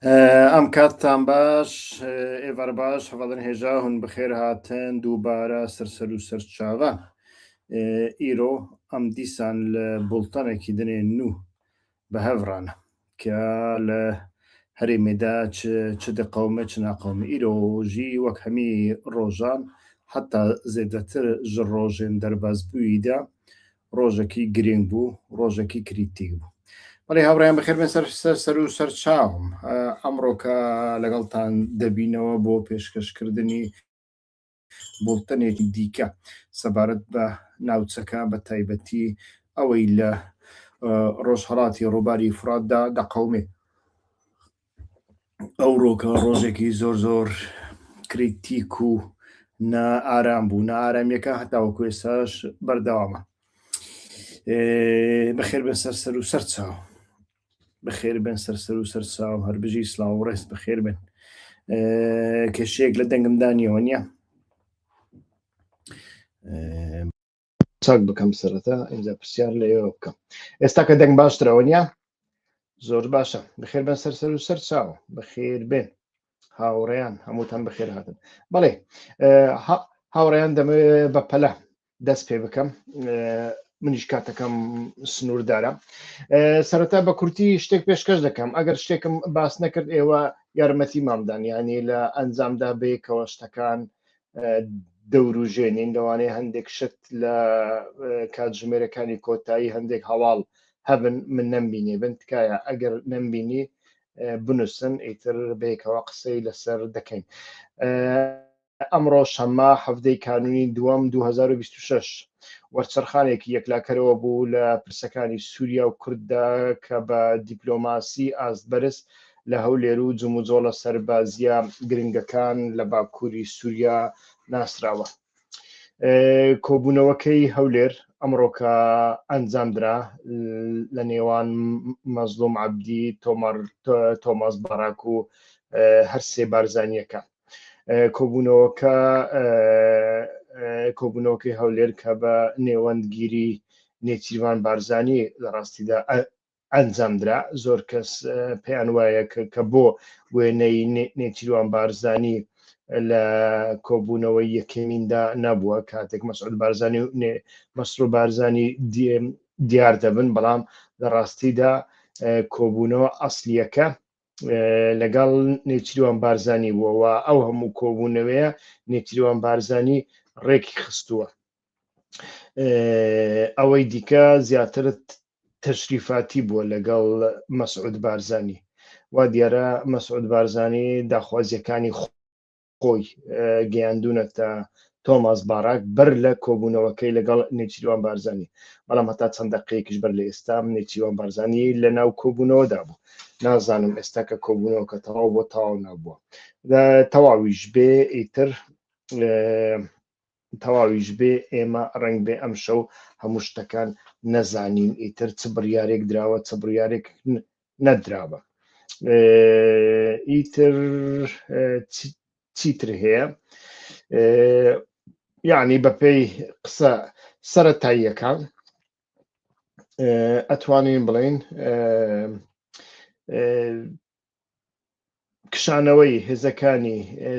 ئەم کاتتان باش ئێوەر باش هەواڵن هێژا هون بەخێر هاتن دووبارە سەر و سەرچاوە ئیرۆ ئەم دیسان لە بوڵتانێکی دنێن نو بە هەڤرانە کە لە هەرێمێدا چ دقەومە چ ناقەومە ئیرۆژی وەک هەمی ڕۆژان حتا زێدەتر ژ ڕۆژێن دەرباز بوویدا ڕۆژێکی گرنگ بوو ڕۆژێکی کریتیک بوو. بەڵێ هاوڕێیان بەخێر بن سەر و سەرچاوم ئەمڕۆکە لەگەڵتان دەبینەوە بۆ پێشکەشکردنی بوڵتنێکی دیکە سەبارەت بە ناوچەکە بە تایبەتی ئەوەی لە ڕۆژهەڵاتی ڕووباری فوراتدا دەقەومێ. ئەوڕۆکە ڕۆژێکی زۆر کریتیک و نائارام بوو، نائارامیەکە هەتاوەکو ئێستاش بەردەوامە. بەخێر بن سەر و سەرچاو، بەخێر بن سەر و سەرچاو، هەر بژی سڵاو و ڕێست بەخێر بن. کێشەیەک لە دەنگمدا نیەوە نییە چاک بکەم سەرەتا ئینجا پرسیار لە ئێوە بکەم. ئێستا کە دەنگ باشترەوە نییە؟ زۆر باشە. بەخێر بن سەر و سەرچاو، بەخێر بن هاوڕێیان هەمووتان بەخێر هاتن. بەڵێ هاوڕێیان دەمەوێت بە پەلە دەست پێ بکەم، منیش کاتەکەم سنووردارە. سەرەتا بە کورتی شتێک پێشکەش دەکەم، ئەگەر شتێکم باس نەکرد ئێوە یارمەتی مامدان، یعنی لە ئەنجامدا بەیەکەوە شتەکان دەوروژێنین لەوانەیە هەندێک شت لە کاتژمێرەکانی کۆتایی هەندێک هەواڵ هەبن من نەمبینێ بن تکایە ئەگەر نەمبینی بنووسن ئیتر بەیەکەوە قسەی لەسەر دەکەین. ئەمڕۆ شەممە هەفتەی کانونی دووەم 2026 وەرچەرخانێکی یەکلاکەرەوە بوو لە پرسەکانی سووریا و کورددا کە بە دیپلۆماسی ئاستبەرز لە هەولێر و جموجۆڵە سەربازیە گرنگەکان لە باکووری سووریا ناسراوە. کۆبوونەوەکەی هەولێر ئەمڕۆکە ئەنجامدرا لە نێوان مەزلوم عەبدی، تۆماس باراک و هەرسێ بارزانیەکە. کۆبوونەوەکەی هەولێر کە بە نێوەندگیری نێچیروان بارزانî لە ڕاستیدا ئەنجامدرا. زۆر کەس پێیان وایە کە بۆ وێنەی نێچیروان بارزانî لە کۆبوونەوەی یەکەمیندا نەبووە کاتێک مەسعود بارزانî دیار دەبن، بەڵام لە ڕاستیدا کۆبوونەوە ئەسلیەکە لەگەڵ نێچیروان بارزانî بووەوە. ئەو هەموو کۆبوونەوەیە نێچیروان بارزانî ڕێکی خستووە. ئەوەی دیکە زیاتر تەشریفاتی بووە لەگەڵ مەسعود بارزانî. وا دیارە مەسعود بارزانî داخوازیەکانی خۆی گەیاندونەتە تۆماس باراک بەر لە کۆبوونەوەکەی لەگەڵ نێچیروان بارزانî، بەڵام هەتا چەند دەقەیەکیش بەر لە ئێستا نێچیروان بارزانî لە ناو کۆبوونەوەدا بوو. نازانم ئێستا کە کۆبوونەوەکە تەواو بۆ تەواو نابووە. تەواویش بێ ئیتر تەواویش بێ ئێمە ڕەنگ بێ ئەم شەو هەموو شتەکان نەزانین ئیتر چ بڕیارێک دراوە چ بڕیارێک نەدراوە. ئیتر چیتر هەیە؟ یعنی بەپێی قسە سەرەتاییەکان ئەتوانین بڵێین کشانەوەی هێزەکانی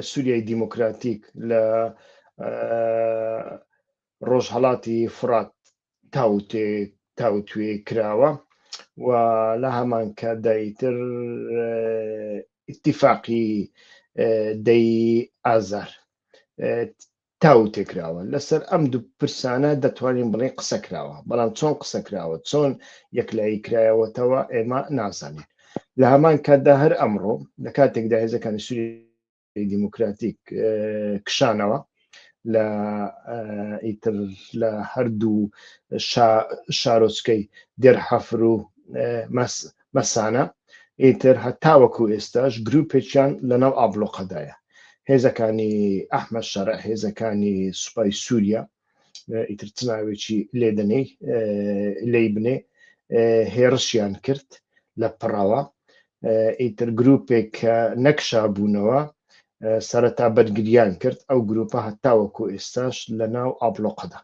سووریای دیموکراتیک لە ڕۆژهەڵاتی فورات تاوتوێ کراوە و لە هەمان کاتدا ئیتر ئیتیفاقی دەی ئازار تاوتێکراوە. لەسەر ئەم دوو پرسانە دەتوانین بڵێ قسە کراوە، بەڵام چۆن قسە کراوە، چۆن یەکلایی کرایەوەتەوە ئێمە نازانین. لە هەمان کاتدا هەر ئەمڕۆ لە کاتێکدا هێزەکانی سووریای دیموکراتیک کشانەوە ئیتر لە هەردوو شارۆچکەی دێرحەفر و مەسانە، ئیتر هەتاوەکو ئێستاش گروپێکیان لەناو ئابلۆقەدایە. هێزەکانی ئەحمەد شەرع، هێزەکانی سوپای سووریا، ئیتر چ ناوێکی لێی بنێ، هێرشیان کرد لە پڕەوە. ئیتر گروپێک کە نەکشابوونەوە سەرەتا بەرگریان کرد. ئەو گروپە هەتاوەکو ئێستاش لە ناو ئابلۆقەدا.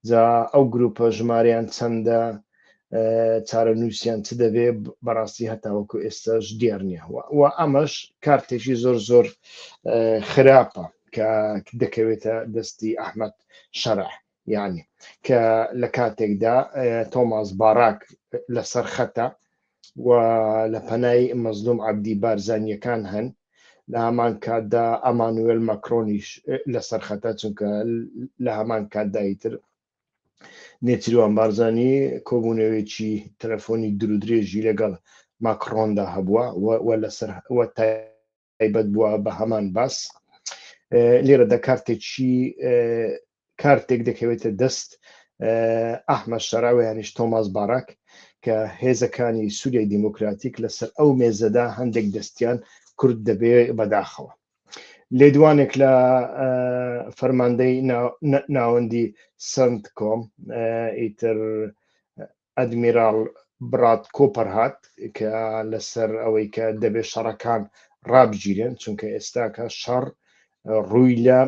جا ئەو گروپە ژمارەیان چەندە چارەنووسیان چ دەبێ بەڕاستی هەتاوەکو ئێستاش دیار نییە و ئەمەش کارتێکی زۆر خراپە کە دەکەوێتە دەستی ئەحمەد شەرع یعنی کە لە کاتێکدا تۆماس باراک لەسەر خەتە و لە پەنای مەزلوم عەبدی بارزانیەکان هەن لە هەمان کاتدا ئەمانوێل مەکرۆنیش لەسەر خەتە چونکە لە هەمان کاتدایتر نێچیروان بارزانی کۆبوونەوەیکی تەلەفۆنی درودرێژی لەگەڵ ماکرۆندا هەبووە و تایبەت بووە بە هەمان باس لێرەدا کارتێک دەکەوێتە دەست ئەحمەد شەرع یانیش تۆماس باراک کە هێزەکانی سووریای دیموکراتیک لەسەر ئەو مێزەدا هەندێک دەستیان کورد دەبێ بەداخەوە لێدوانێک لە فەرماندەی ناوەندی سنت کۆم ئیتر ئەدمیرال برات کۆپەر هات کە لەسەر ئەوەی کە دەبێ شەڕەکان ڕابگیرێن چونکە ئێستاکە شەڕ ڕووی لە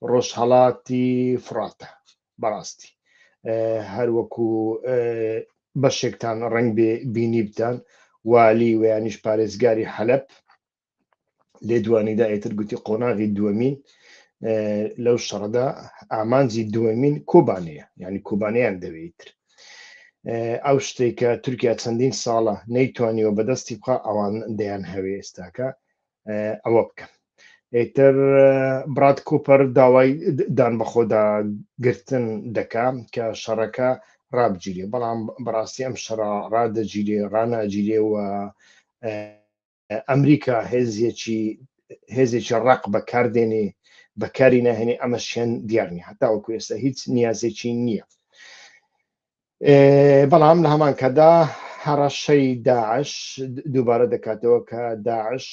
ڕۆژهەڵاتی فراتە بەڕاستی هەروەکو بەشێکتان ڕنگ بێ بینیبتان والی ویانیش پارێزگاری حەلەب لێدوانیدا ئێتر گوتی قۆناغی دووەمین لەو شەڕدا ئامانجی دووەمین کۆبانەیە یعنی کۆبانەیان دەوێتتر ئەو شتێک کە تورکیا چەندین ساڵە نەیتوانیەوە بەدەستی بخە ئەوان دەیان هەوێ ئێستاکە ئەوە بکەن ئێتر برات کۆپەر داوای دان بەخۆدا گرتن دەکا کە شەڕەکە ڕابگیرێ بەڵام بەڕاستی ئەم شەڕە ڕادەگیرێ ڕاناگیرێ و ئەمریکا هێزێکی ڕق بەکاردێنێ بەکاری ناهێنێ ئەمەشیان دیار نیە هەتاوەکو ئێستا هیچ نیازێکی نییە بەڵام لە هەمان کەدا هەڕەشەی داعش دووبارە دەکاتەوە کە داعش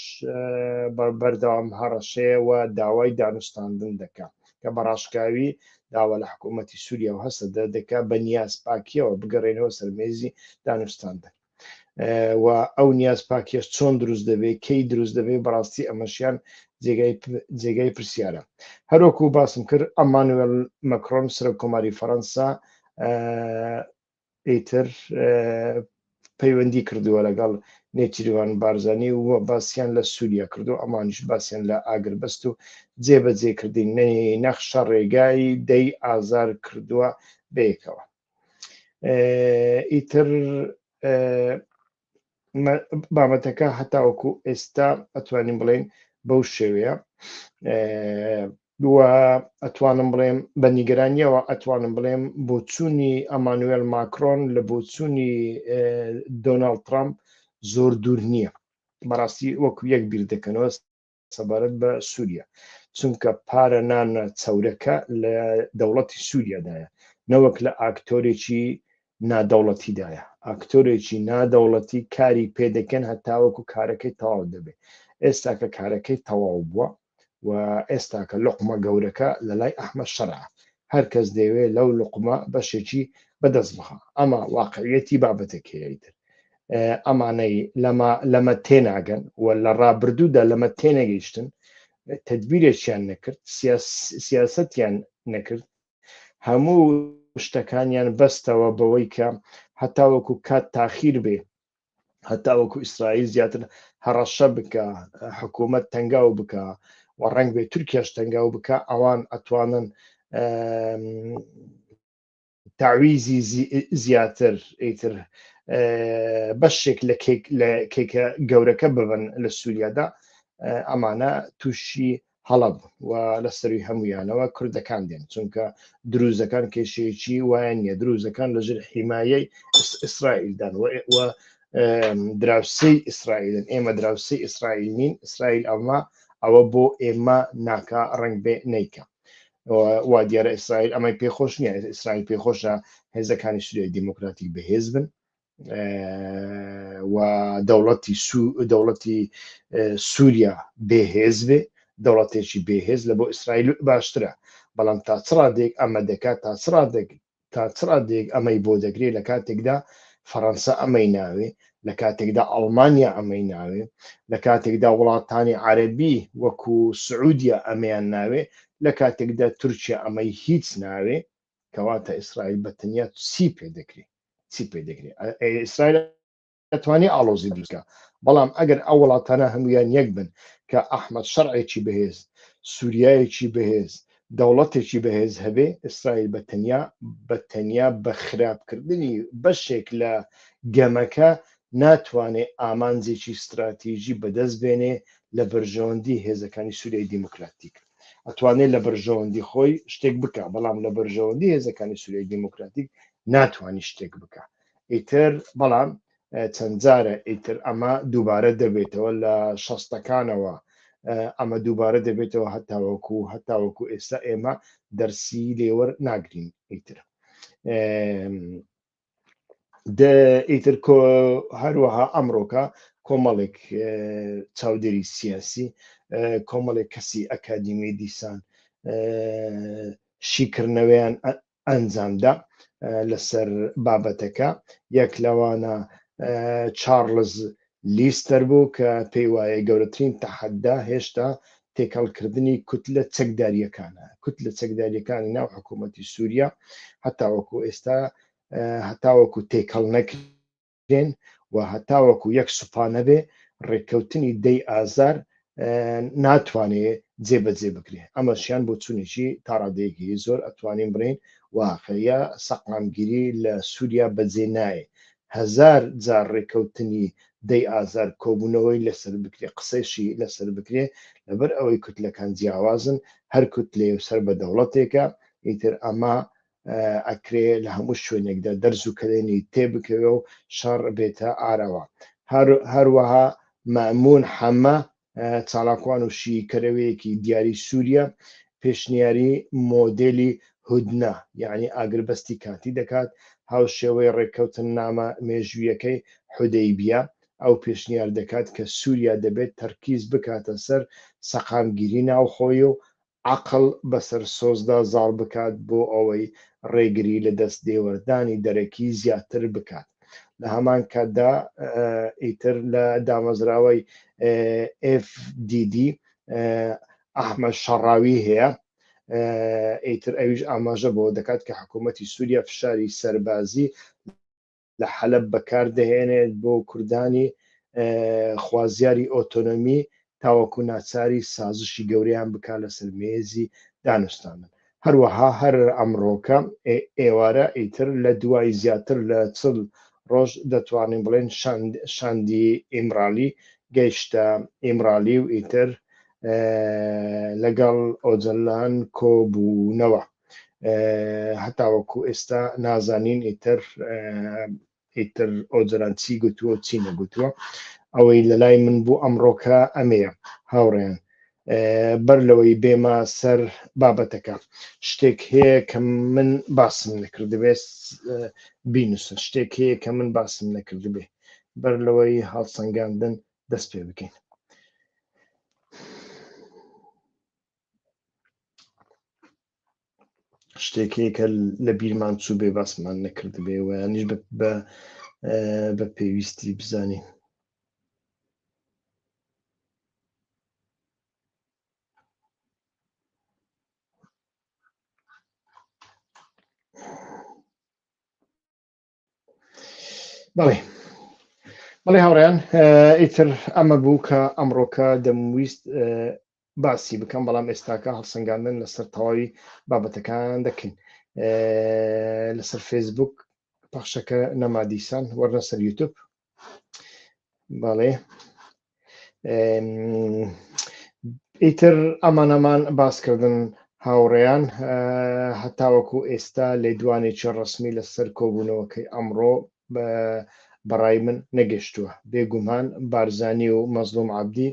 بەردەوام هەڕەشەیە و داوای دانوستاندن دەکات کە بەڕاشکاوی داوا لە حکوومەتی سووریا و هەستە دەکا بە نیاز پاکیەوە بگەڕێنەوە سەرمێزی دانوستاندن و ئەو نیاز پاکیش چۆن دروست دەبێت کەی دروست دەبێت بەڕاستی ئەمەشیان جێگای پرسیارە هەروەکو باسم کرد ئەمانوێل مەکرۆن سەرۆک کۆماری فەڕەنسا ئیتر پەیوەندی کردووە لەگەڵ نێچیروان بارزانی و باسییان لە سووریا کردو ئەمانیش باسییان لە ئاگربەست و جێبەجێکردنی نەخشە ڕێگای دەی ئازار کردووە بەیەکەوە ئیتر بابەتەکە هەتاوەکو ئێستا ئەتوانین بڵێن بەو شێوەیە وە ئەتوانم بڵێم بە نیگەرانیەوە ئەتوانم بڵێم بۆچوونی ئەمانوێل ماکرۆن لە بۆچوونی دۆناڵد ترامپ زۆر دوور نییە بەڕاستی وەکو یەک بیر دەکەنەوە سەبارەت بە سووریا چونکە پارە نانە چەورەکە لە دەوڵەتی سووریادایە نەوەک لە ئاکتۆرێکی نادەوڵەتیدایە ئاکتۆرێکی نادەوڵەتی کاری پێدەکەن هەتاوەکو کارەکەی تەواو دەبێت ئێستا کە کارەکەی تەواو بووە و ئێستا کە لوقمە گەورەکە لە لای ئەحمەد شەرع هەر کەس دەیەوێت لەو لوقمە بەشێکی بەدەست بخە ئەمە واقعیەتی بابەتێکەیەتر ئەمانەی لەمە تێناگەن و لە ڕابردوودا لەمە تێنەگەیشتن تەدبیرێکیان نەکرد سیاسەتیان نەکرد هەموو شتەکانیان بەستەوە بەوەی کە هەتاوەکو کات تاخیر بێ هەتاوەکو ئیسرائیل زیاتر هەڕەشە بکە حکوومەت تەنگاو بکە و ڕنگ بێ تورکیاش تەنگاو بکە ئەوان ئەتوانن تاویزی زیاتر ئیتر بەشێک لە کێکە گەورەکە ببن لە سووریادا ئەمانە تووشی هەڵب و لە سەروی هەمویانەوە کوردەکان دێن چونکە دروزەکان کێشەیەکی وایە نییە دروزەکان لەژێر حیمایەی ئیسرائیلدان و دراوسەی ئیسرائیلن ئێمە دراوسەی ئیسرائیل نین ئیسرائیل ئەوە بۆ ئێمە ناکا ڕنگ بێ نەیکە وا دیارە ئیسرائیل ئەمەی پێخۆش نییە ئیسرائیل پێخۆشە هێزەکانی سووریای دیموکراتیک بەهێز بن و دەوڵەتی سووریا بێهێز بێ دەوڵەتێکی بێهێز لە بۆ ئیسرائیل باشترە بەڵام تا چڕادێک ئەمە دەکات تا چڕادێک ئەمەی بۆ دەگرێت لە کاتێکدا فەڕەنسا ئەمەی ناوێ لە کاتێکدا ئەڵمانیا ئەمەی ناوێ لە کاتێکدا وڵاتانی عەرەبی وەکو سعودیا ئەمەیان ناوێ لە کاتێکدا تورکیا ئەمەی هیچ ناوێ کەواتە ئیسرائیل بەتەنیا چی پێ دەکرێت چی پێ دەکرێت ئیسرائیل دەتوانێت ئاڵۆزی دروستکە بەڵام ئەگەر ئەو وڵاتانە هەمویان یەک بن کە ئەحمەد شەرعێکی بەهێز سووریایەکی بەهێز دەوڵەتێکی بەهێز هەبێ ئیسرائیل بەتەنیا بە خراپکردنی بەشێک لە گەمەکە ناتوانێت ئامانجێکی استراتیژی بەدەست بێنێ لە بەرژەوەندی هێزەکانی سووریای دیموکراتیک ئەتوانێت لە بەرژەوەندی خۆی شتێک بکە بەڵام لە بەرژەوەندی هێزەکانی سووریای دیموکراتیک ناتوانانی شتێک بکە ئیتر بەڵام چەند جارە ئیتر ئەمە دووبارە دەبێتەوە لە شەستەکانەوە ئەمە دووبارە دەبێتەوە هەتاوەکو ئێستا ئێمە دەرسی لێوەر ناگرین ئیتر ئیتر هەروەها ئەمڕۆکە کۆمەڵێک چاودێری سیاسی کۆمەڵێک کەسی ئەکادیمی دیسان شیکردنەوەیان ئەنجامدا لەسەر بابەتەکە یەک لەوانە چارلز لیستەر بوو کە پێی وایە گەورەترین تەحەدا هێشتا تێکەڵکردنی کوتلە چەکداریەکانە کوتلە چەکداریەکانی ناو حکوومەتی سووریا هەتاوەکو ئێستا هەتاوەکو تێکەڵ نەکرێن و هەتاوەکو یەک سوپانە بێ ڕێککەوتنی دەی ئازار ناتوانێت جێبەجێ بکرێ ئەمەشیان بۆ چوونێکی تاڕادەیەکی زۆر ئەتوانین بڕین واقعەیە سەقامگیری لە سووریا بەجێ نایە هەزار جار ڕێککەوتنی دەی ئازار کۆبوونەوەی لەسەر بکرێ قسەیشی لەسەر بکرێ لەبەر ئەوەی کوتلەکان جیاوازن هەر کوتلێ سەر بە دەوڵەتێکە ئیتر ئەمە ئەکرێ لە هەموو شوێنێکدا دەرز و کەلێنی تێبکەوە و شەڕ بێتە ئارەوە هەروەها مەمون حەمە چالاکوان و شیکەرەوەیەکی دیاری سووریا پێشنیاری مۆدێلی هودنە یعنی ئاگربەستی کاتی دەکات هاوشێوەی ڕێککەوتن نامە مێژوویەکەی حودەیبیە ئەو پێشنیار دەکات کە سووریا دەبێت تەرکیز بکاتە سەر سەقامگیری ناوخۆی و عقل بەسەر سۆزدا زاڵ بکات بۆ ئەوەی ڕێگری لە دەست دێوەردانی دەرەکی زیاتر بکات لە هەمان کاتدا ئیتر لە دامەزراوەی FDD ئەحمەد شەڕاوی هەیە ئیتر ئەویش ئاماژە بۆ دەکات کە حکوومەتی سووریا فشاری سەربازی لە حەلەب بەکاردەهێنێت بۆ کوردانی خوازیاری ئۆتۆنۆمی تاوەکو ناچاری سازشی گەورەیان بکات لەسەر مێزی دانوستانن هەروەها هەر ئەمڕۆکە ئێوارە ئیتر لە دوای زیاتر لە 40 ڕۆژ دەتوانین بڵێن شاندی ئیمرالی گەیشتە ئیمرالی و ئیتر لەگەڵ ئۆجەلان کۆبوونەوە هەتاوەکو ئێستا نازانین ئیتر ئۆجەلان چی گوتووە چی نەگوتووە ئەوەی لە لای من بوو ئەمڕۆکە ئەمەیە هاوڕێن بەر لەوەی بێمە سەر بابەتەکە شتێک هەیە کە من باسم نەکردبێ بینوسن شتێک هەیە کە من باسم نەکردبێ بەر لەوەی هەڵسەنگاندن دەست پێ بکەین شتێکی کە لە بیرمان چوو بێ باسمان نەکردبێ و یانیش بە پێویستی بزانین بەڵێ هاوڕێیان ئیتر ئەمە بوو کە ئەمڕۆکە دەمویست باسی بکەم بەڵام ئێستاکە هەڵسەنگاندن لەسەر تەواوی بابەتەکان دەکەین لەسەر فێسبوک پەخشەکە نەما دیسان وەرنە سەر یوتیوب بەڵێ ئیتر ئەمانەمان باسکردن هاوڕێیان هەتاوەکو ئێستا لێدوانێکی ڕسمی لەسەر کۆبوونەوەکەی ئەمڕۆ بەڕای من نەگەشتووە بێگومان بارزانی و مەزلوم عەبدی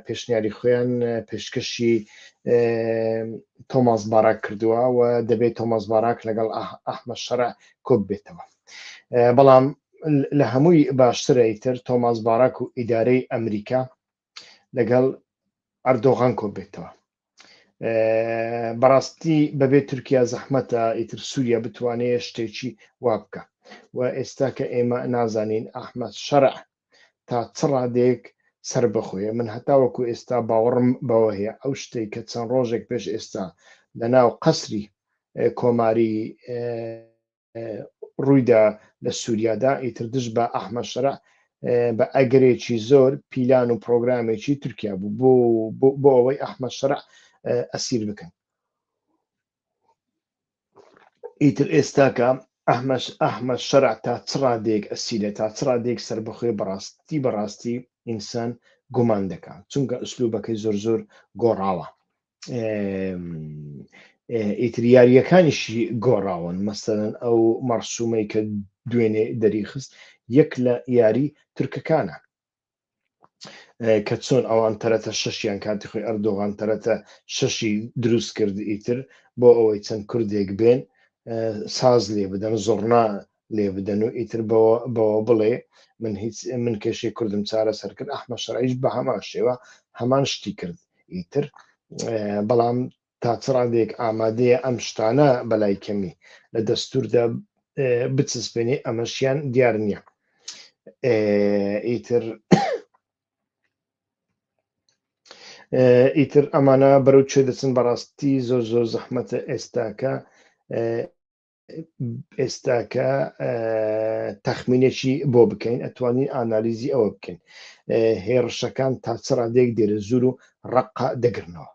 پێشنیاری خۆیان پێشکەشی تۆماس باراک کردووە و دەبێت تۆماس باراک لەگەڵ ئەحمەد شەرع کۆب بێتەوە بەڵام لە هەمووی باشترە ئیتر تۆماس باراک و ئیدارەی ئەمریکا لەگەڵ ئەردۆغان کۆب بێتەوە بەڕاستی بەبێت تورکیا زەحمەتە ئیتر سووریا بتوانێت شتێکی وا بکە و ئێستا کە ئێمە نازانین ئەحمەد شەرع تا چ ڕادێک سەر بخۆیە من هەتاوەکو ئێستا باوەڕم بەوە هەیە ئەو شتێک کە چەند ڕۆژێک پێش ئێستا لە ناو قەسری کۆماری ڕوویدا لە سووریادا ئیتر دژ بە ئەحمەد شەرع بە ئەگەرێکی زۆر پیلان و پرۆگرامێکی تورکیا بوو بۆ ئەوەی ئەحمەد شەرع ئەسیر بکەن. ئیتر ئێستاکە ئەحمەد شەرع تا چ ڕادێک ئەسیرە، تا چ ڕادێک سەربەخۆی بەڕاستی ئینسان گومان دەکات، چونکە ئوسلوبەکەی زۆر گۆڕاوە. ئیتر یاریەکانیشی گۆڕاون، مەسەلەن ئەو مەرسومەی کە دوێنێ دەریخست یەک لە یاری تورکەکانە کە چۆن ئەوان تەرەتە شەشیان کاتی خۆی ئەردۆغان تەرەتە شەشی دروست کرد ئیتر بۆ ئەوەی چەند کوردێک بێن ساز لێ بدەن، زۆڕنا لێ بدەن و ئیتر بەوە بڵێ من کێشەی کوردم چارەسەر کرد. ئەحمەد شەرعیش بە هەمان شێوە هەمان شتی کرد ئیتر، بەڵام تا چ ڕادێک ئامادەیە ئەم شتانە بەلای کەمی لە دەستوردا بچسپێنێ ئەمەشیان دیار نییە. ئیتر ئەمانە بەرەو کوێ دەچن بەڕاستی زۆر زەحمەتە ئێستاکە تەخمینێکی بۆ بکەین، ئەتوانین ئانالیزی ئەوە بکەین هێرشەکان تا چ ڕادێک دێرە زور و ڕەقە دەگرنەوە.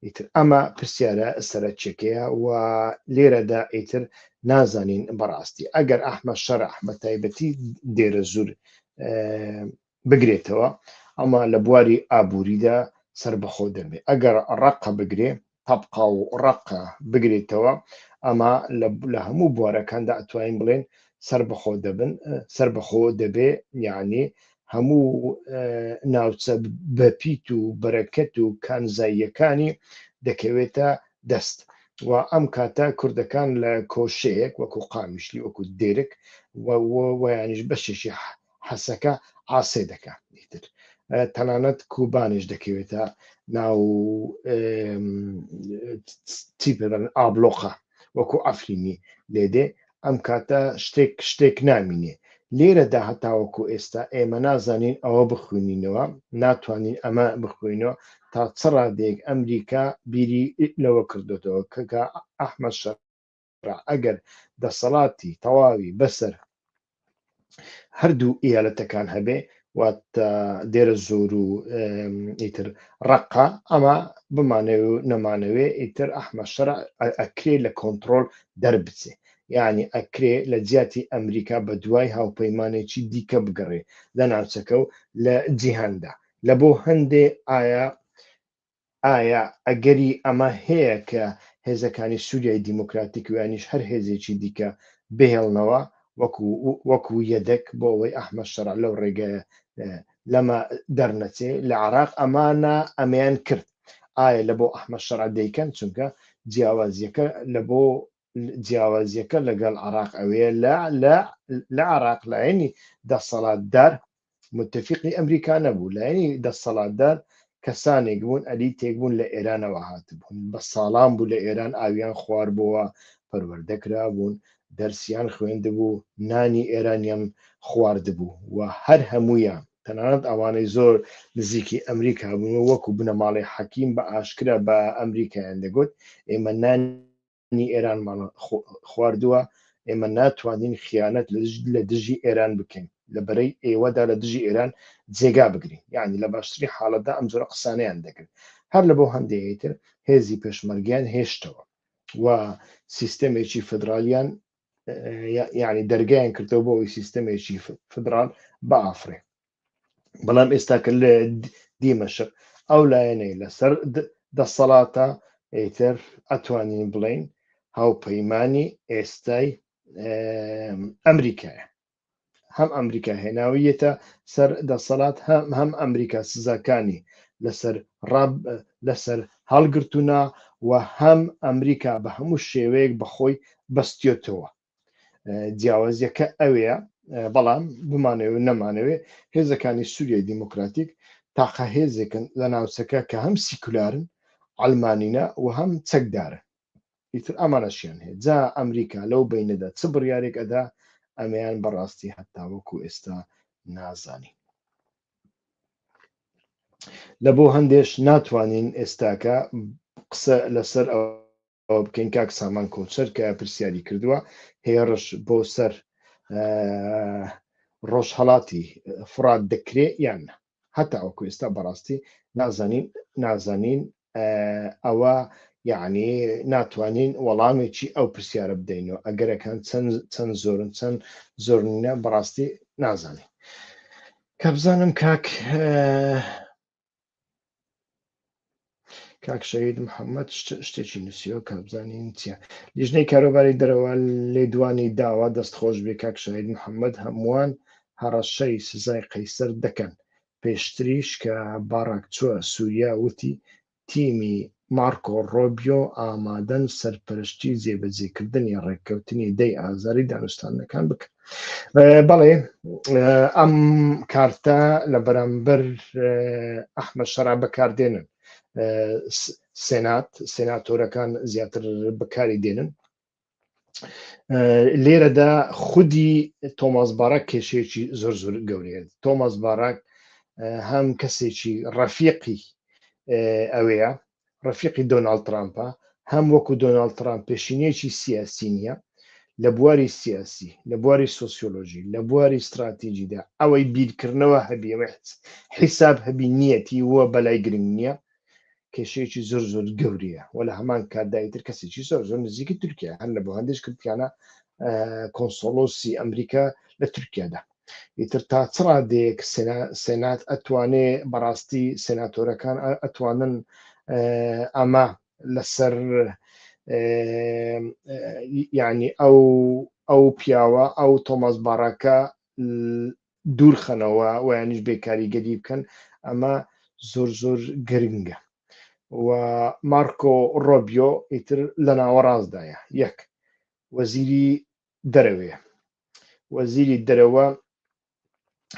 ئیتر ئەمە پرسیارە سەرەکیەکەیە و لێرەدا ئیتر نازانین بەڕاستی ئەگەر ئەحمەد شەرع بە تایبەتی دێرە زور بگرێتەوە ئەمە لە بواری ئابووریدا سربەخۆ دەبێت. ئەگەر ڕەقە بگرێ تەبقا و ڕەقە بگرێتەوە ئەمە لە هەموو بوارەکاندا ئەتوانین بڵێن سربەخۆ دەبێ، یعنی هەموو ناوچە بەپیت و بەرەکەت و کانزاییەکانی دەکەوێتە دەست و ئەم کاتە کوردەکان لە کۆشەیەک وەکو قامیشلی وەکو دێرک ویانیش بەشێکی حەسەکە ئاسێ دەکات. تەنانەت کوبانش دەکەوێتە ناو چی پێدەڵێن ئابلۆقە وەکو ئەفرینی لێدێ، ئەم کاتە شتێک نامینێ. لێرەدا هەتاوەکو ئێستا ئێمە نازانین ئەوە بخوێنینەوە، ناتوانین ئەمە بخوێنەوە تا چ ڕادێک ئەمریکا بیری لەوە کردوێتەوە کە ئەحمەد شەرع ئەگەر دەسەڵاتی تەواوی بەسەر هەردوو ئیالەتەکان هەبێ واتە دێرە زۆر و ئیتر ڕەقە، ئەمە بمانەوێ و نەمانەوێ ئیتر ئەحمەد شەرع ئەکرێ لە کۆنتڕۆل دەربچێ، یعنی ئەکرێ لە جیاتی ئەمریکا بە دوای هاوپەیمانێکی دیکە بگەڕێ لە ناوچەکە و لە جیهاندا. لە بۆ هەندێ ئایا ئەگەری ئەمە هەیە کە هێزەکانی سووریای دیموکراتیک ویانیش هەر هێزێکی دیکە بهێڵنەوە وەکو یەدەک بۆ ئەوەی ئەحمەد شەرع لەو ڕێگەیە لەمە دەرنەچێ. لە عێراق ئەمەیان کرد. ئایا لە بۆ ئەحمەد شەرع دەیکەن چونکە جیاوازیەکە لەگەڵ عێراق ئەوەیە لە عێراق لایەنی دەسەڵاتدار متفقی ئەمریکا نەبوو، لایەنی دەسەڵاتدار کەسانێک بوون ئەلیتێک بوون لە ئێرانەوە هاتبوون، بە ساڵان بوو لە ئێران ئاویان خواردبووە، پەروەردەکرا بوون، دەرسیان خوێندبوو، نانی ئێرانیان خواردبوو و هەر هەموویان تەنانەت ئەوانەی زۆر نزیکی ئەمریکا بوون وەکو بنەماڵی حەکیم بە ئاشکرا بە ئەمریکایان دەگوت ئێمە نانی ئێرانمان خواردووە، ئێمە ناتوانین خیانەت لە دژی ئێران بکەین، لەبەرەی ئێوەدا لە دژی ئێران جێگا بگرین، یعنی لە باشترین حاڵەتدا ئەم جۆرە قسانەیان دەکرد. هەر لە بۆ هەندێکتر هێزی پێشمەرگیان هێشتەوە و سیستەمێکی فدرالیان یعنی دەرگایان کردەوە بۆ ئەوی سیستەمێکی فدرال بەئافرێ. بەڵام ئێستاکە لە دیمەشق ئەو لایەنەی لەسەر دەسەڵاتە ئیتر ئەتوانین بڵین هاوپەیمانی ئێستای ئەمریکایە، هەم ئەمریکا هێناویەتە سەر دەسەڵات، هەم ئەمریکا سزاکانی لەسەر هەڵگرتوونا و هەم ئەمریکا بە هەموو شێوەیەک بەخۆی بەستێتەوە. جیاوازیەکە ئەوەیە، بەڵام بمانەوێ نەمانەوێ هێزەکانی سووریای دیموکراتیک تاقە هێزێکن لە ناوچەکە کە هەم سیکولارن ئەڵمانینە و هەم چەکدارن، ئیتر ئەمانەشیان هەیە. جا ئەمریکا لەو بینەدا چ بڕیارێک ئەدا ئەمەیان بەڕاستی هەتاوەکو ئێستا نازانی. لە بۆ هەندێش ناتوانین ئێستاکە قسە لەسەر ئەوە بکەین کاک سامان کۆچەر کە پرسیاری کردووە هێرش بۆ سەر ڕۆژهەڵاتی فرات دەکرێت یان هەتا ئەو ئێستا بەڕاستی نازانین ئەوە یعنی ناتوانین وەڵامێکی ئەو پرسیارە بدەینەوە ئەگەرەکان چەند زۆرن چەند زۆرنە بەڕاستی نازانین کە بزانم کاک شەهید محەممەد شتێکی نووسیەوە کە بزانین چیە لیژنەی کاروباری دەرەوە لێدوانی داوا دەستخۆش بێ کاک شەهید محەممەد هەمووان هەڕەشەی سزای قەیسەر دەکەن پێشتریش کە باراک چووە سووریا وتی تیمی مارکۆ ڕۆبیۆ ئامادەن سەرپەرشتی جێبەجێکردنی ڕێککەوتنی دەی ئازاری دانوستانەکان بکەن بەڵێ ئەم کارتە لە بەرامبەر ئەحمەد شەرا بەکاردێنن سێناتۆرەکان زیاتر بەکاری دێنن لێرەدا خودی تۆماس باراک کێشەیەکی زۆر زۆر گەورەیە تۆماس باراک هەم کەسێکی ڕەفیقی ئەوەیە ڕەفیقی دۆناڵد ترامپە هەم وەکو دۆناڵد ترامپ پێشینەیەکی سیاسی نییە لە بواری سیاسی لە بواری سۆسیۆلۆژی لە بواری استراتیژیدا ئەوەی بیرکردنەوە هەبی حیساب هەبی نیەتی وە بەلای گرنگ نییە کێشەیەکی زۆر زۆر گەورەیە و لە هەمان کاتدایتر کەسێکی زۆر زۆر نزیکی تورکیا هەر لە بۆ هەندێک کردیانە کۆنسۆلۆسی ئەمریکا لە تورکیادا ئیتر تا چ ڕادێک سێنات ئەتوانێ بەڕاستی سێناتۆرەکان ئەتوانن ئەمە لەسەر یعنی ئەو پیاوە ئەو تۆماس باراکە دوورخەنەوە و یانیش بێکاریگەری بکەن ئەمە زۆر زۆر گرنگە و مارکۆ ڕۆبیۆ ئیتر لە ناوەڕاستدایە یەک وەزیری دەرەوەیە وەزیری دەرەوە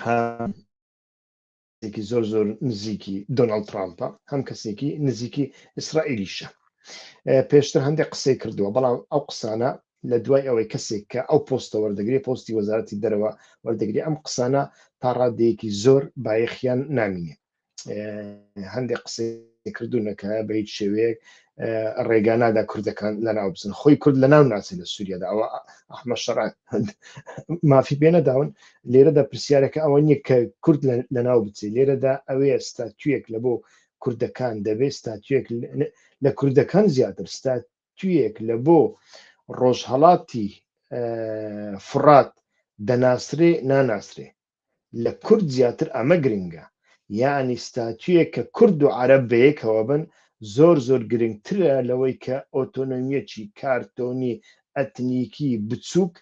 هەمێکی زۆر زۆر نزیکی دۆناڵد ترامپە هەم کەسێکی نزیکی ئیسرائیلیشە پێشتر هەندێک قسەی کردووە بەڵام ئەو قسانە لە دوای ئەوەی کەسێک کە ئەو پۆستە وەردەگری پۆستی وەزارەتی دەرەوە وەردەگری ئەم قسانە تا ڕادەیەکی زۆر بایەخیان نامینێ هەندێک قسەی کردوونەکە بە هیچ شێوەیەک ڕێگانادا کوردەکان لەناو بچن خۆی کورد لەناو ناچێت لە سووریادا ئەوە ئەحمەد شەرا مافی پێ نەداون لێرەدا پرسیارەکە ئەوە نییە کە کورد لەناو بچێت لێرەدا ئەوەیە ستاتویەک لە بۆ کوردەکان دەبێت ستاتویەک لە کوردەکان زیاتر ستاتویەک لە بۆ ڕۆژهەڵاتی فورات دەناسرێ ناناسرێ لە کورد زیاتر ئەمە گرنگە یعنی ستاتویە کە کورد و عەرەب بەیەکەوە بن زۆر زۆر گرنگترە لەوەی کە ئۆتۆنۆمیەکی کارتۆنی ئەتنیکی بچووک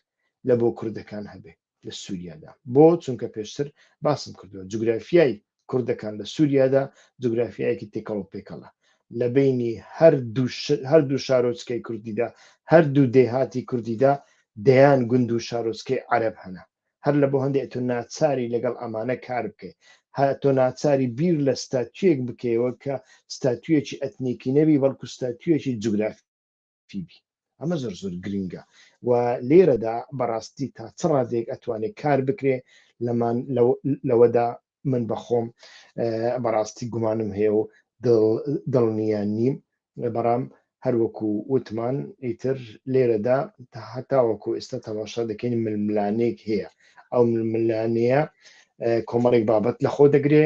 لە بۆ کوردەکان هەبێ لە سووریادا بۆ چونکە پێشتر باسم کردووە جوگرافیای کوردەکان لە سووریادا جوگرافیایەکی تێکەڵ و پێکەڵە لە بینی هەردوو شارۆچکەی کوردیدا هەردوو دێهاتی کوردیدا دەیان گوند و شارۆچکەی عەرەب هەنا هەر لە بۆ هەندێک تۆ ناچاری لەگەڵ ئەمانە کار بکەیت تۆ ناچاری بیر لە ستاتویەک بکەیەوە کە ستاتویەکی ئەتنیکی نەبی بەڵکو ستاتویەکی جوگرافی بی ئەمە زۆر زۆر گرنگە و لێرەدا بەڕاستی تا چ ڕادێک ئەتوانێت کار بکرێ لەوەدا من بەخۆم بەڕاستی گومانم هەیە و دڵنیە نیم بەڕام هەروەکو وتمان ئیتر لێرەدا هەتاوەکو ئێستا تەماشا دەکەین ململانێک هەیە ئەو ململانەیە کۆمەڵێک بابەت لە خۆ دەگرێ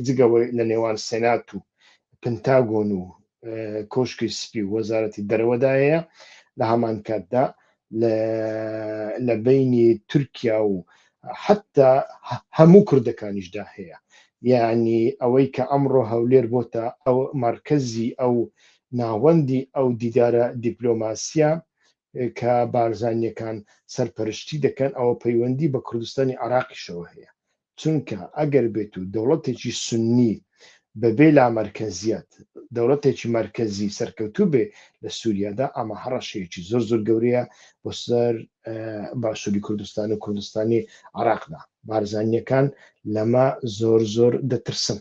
جگەوەی لە نێوان سێنات و پنتاگۆن و کۆشکی سپی و وەزارەتی دەرەوەدایە لە هەمان کاتدا لە بینی تورکیا و حتا هەموو کوردەکانیشدا هەیە یعنی ئەوەی کە ئەمڕۆ هەولێر بۆتە ئەو مرکزی ئەو ناوەندی ئەو دیدارە دیپلۆماسیە کە بارزانیەکان سەرپەرشتی دەکەن ئەوە پەیوەندی بە کوردستانی عێراقیشەوە هەیە چونکە ئەگەر بێت و دەوڵەتێکی سونی بەبێ لا مرکزیەت دەوڵەتێکی مرکزی سەرکەوتوو بێ لە سووریادا ئەمە هەڕەشەیەکی زۆر زۆر گەورەیە بۆ سەر باشووری کوردستان و کوردستانی عێراقدا بارزانیەکان لەمە زۆر زۆر دەترسن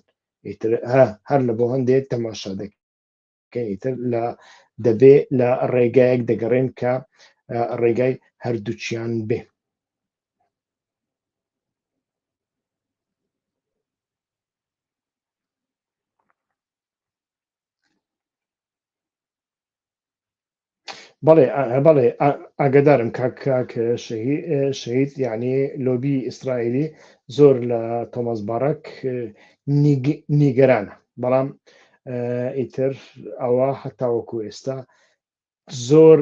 هەر لە بۆ هەندێک تەماشا دەکەن ئیتر دەبێ لە ڕێگایەک دەگەڕێن کە ڕێگای هەردووچیان بێ بەڵێ ئاگدارم کاک شەهید یعنی لۆبی ئیسرائیلی زۆر لە تۆماس باراک نیگەرانە، بەڵام ئیتر ئەوە هەتاوەکو ئێستا زۆر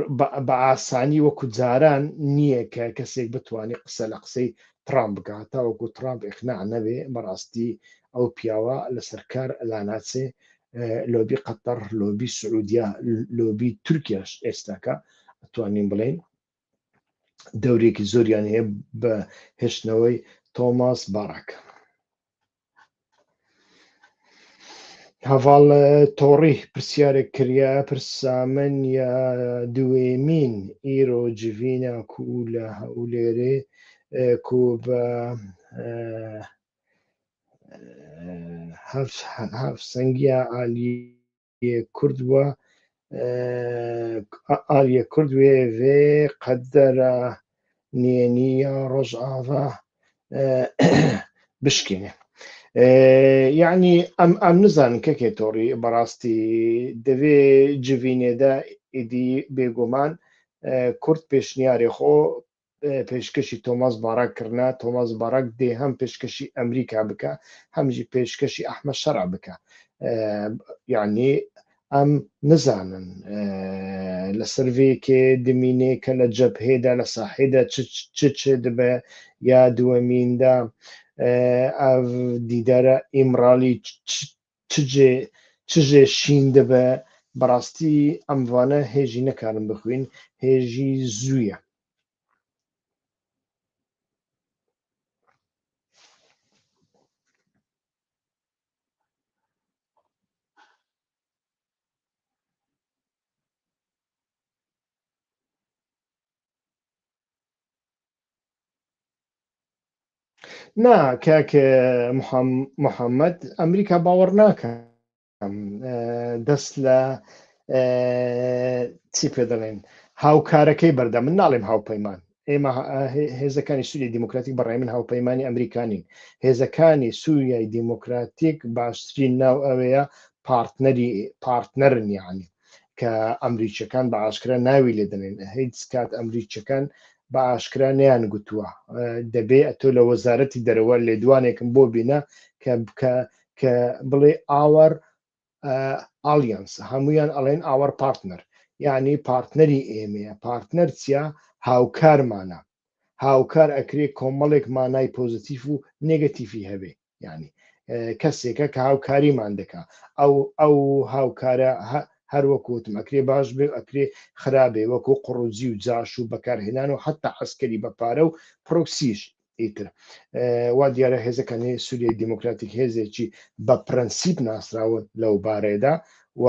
بە ئاسانی وەکو جاران نییە کە کەسێک بتوانێت قسە لە قسەی ترامپ بکات، تاوەکو ترامپ ئیقناع نەبێ بەڕاستی ئەو پیاوە لەسەرکار لا ناچێ. لۆبی قەتەر، لۆبی سعودیا، لۆبی تورکیاش ئێستاکە ئەتوانین بڵێن دەورێکی زۆریان هەیە بە هێشتنەوەی تۆماس باراک. هەڤاڵ تۆڕی پرسیارێک کردیا پرسامن یا دوێمین ئیرۆ جڤینە کو لە هەولێرێ کو بە هەفسەنگیا ئالیە کوردوە ئالیە کوردوێ vê قەدەرە نێنیە ڕۆژئاوا بشکێنێ. یعنی ئەم نزانن کەکێ تۆڕی بەڕاستی دەوێ جڤینێدا ئیدی بێگومان کورد پێشنیارێ خۆ پێشکەشی تۆماس باراک کردنا، تۆماس باراک دێ هەم پێشکەشی ئەمریکا بکە هەمژی پێشکەشی ئەحمەد شەرع بکە. یعنی ئەم نزانن لەسەر vêkê dimînê کە لە جەبهێدا لە ساحێدا چ دبە یا دووەمیندا ئەv دیدارە ئیمرالی چ جێ شین دەبە. بەڕاستی ئەمڤانە هێژی نەکارن بخوێن، هێژی زوویە. نا کاک محەممەد ئەمریکا باوەڕ ناکەم دەست لە چی پێ دەڵێن هاوکارەکەی بەردە. من ناڵێم هاوپەیمان، ئێمە هێزەکانی سووریای دیموکراتیک بەڕای من هاوپەیمانی ئەمریکانین. هێزەکانی سووریای دیموکراتیک باشترین ناو ئەوەیە پارتنەرن، یعنی کە ئەمریکیەکان بە ئاشکرا ناوی لێ دەنێن. هیچ کات ئەمریکیەکان بە ئاشکرا نەیان گوتووە دەبێ ئەتۆ لە وەزارەتی دەرەوە لێدوانێکم بۆ بینە کە بڵێ ئاوەر ئالیانس، هەمویان ئەڵێن ئاوەر پارتنەر، یعنی پارتنەری ئێمەیە. پارتنەر چیە؟ هاوکارمانە. هاوکار ئەکرێ کۆمەڵێک مانای پۆزیتیف و نێگەتیفی هەبێ، یعنی کەسێکە کە هاوکاریمان دەکا. ئەو هاوکارە هەر وەکوتم ئەکرێ باش بێ ئەکرێ خراپێ، وەکو قڕوجی و جاش و بەکارهێنان و حتا عەسکەری بەپارە و پرۆکسیش. ئیتر وا دیارە هێزەکانی سووریای دیموکراتیک هێزێکی بە پرەنسیپ ناسراون لەو بارەیەدا و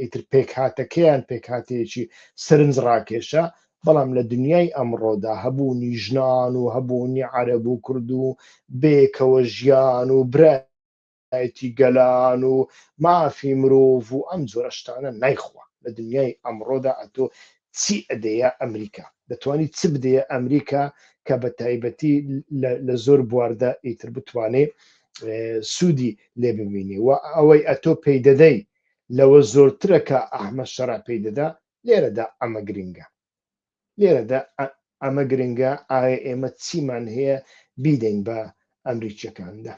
ئیتر پێکهاتەکەیان پێکهاتەیەکی سرنج ڕاکێشە. بەڵام لە دنیای ئەمڕۆدا هەبوونی ژنان و هەبوونی عەرەب و کورد و بێکەوە ژیان و برایەتی گەلان و مافی مرۆڤ و ئەم جۆرە شتانە نایخوا لە دنیای ئەمڕۆدا. ئەتۆ چی ئەدەیە ئەمریکا؟ دەتوانیت چ بدەیە ئەمریکا کە بە تایبەتی لە زۆر بواردا ئیتر بتوانێ سوودی لێ ببینی و ئەوەی ئەتۆ پێی دەدەی لەوە زۆرترە کە ئەحمەد شەرع پێی دەدا. لێرەدا ئەمە گرنگە، لێرەدا ئەمە گرنگە. ئایا ئێمە چیمان هەیە بیدەین بە ئەمریکیەکاندا؟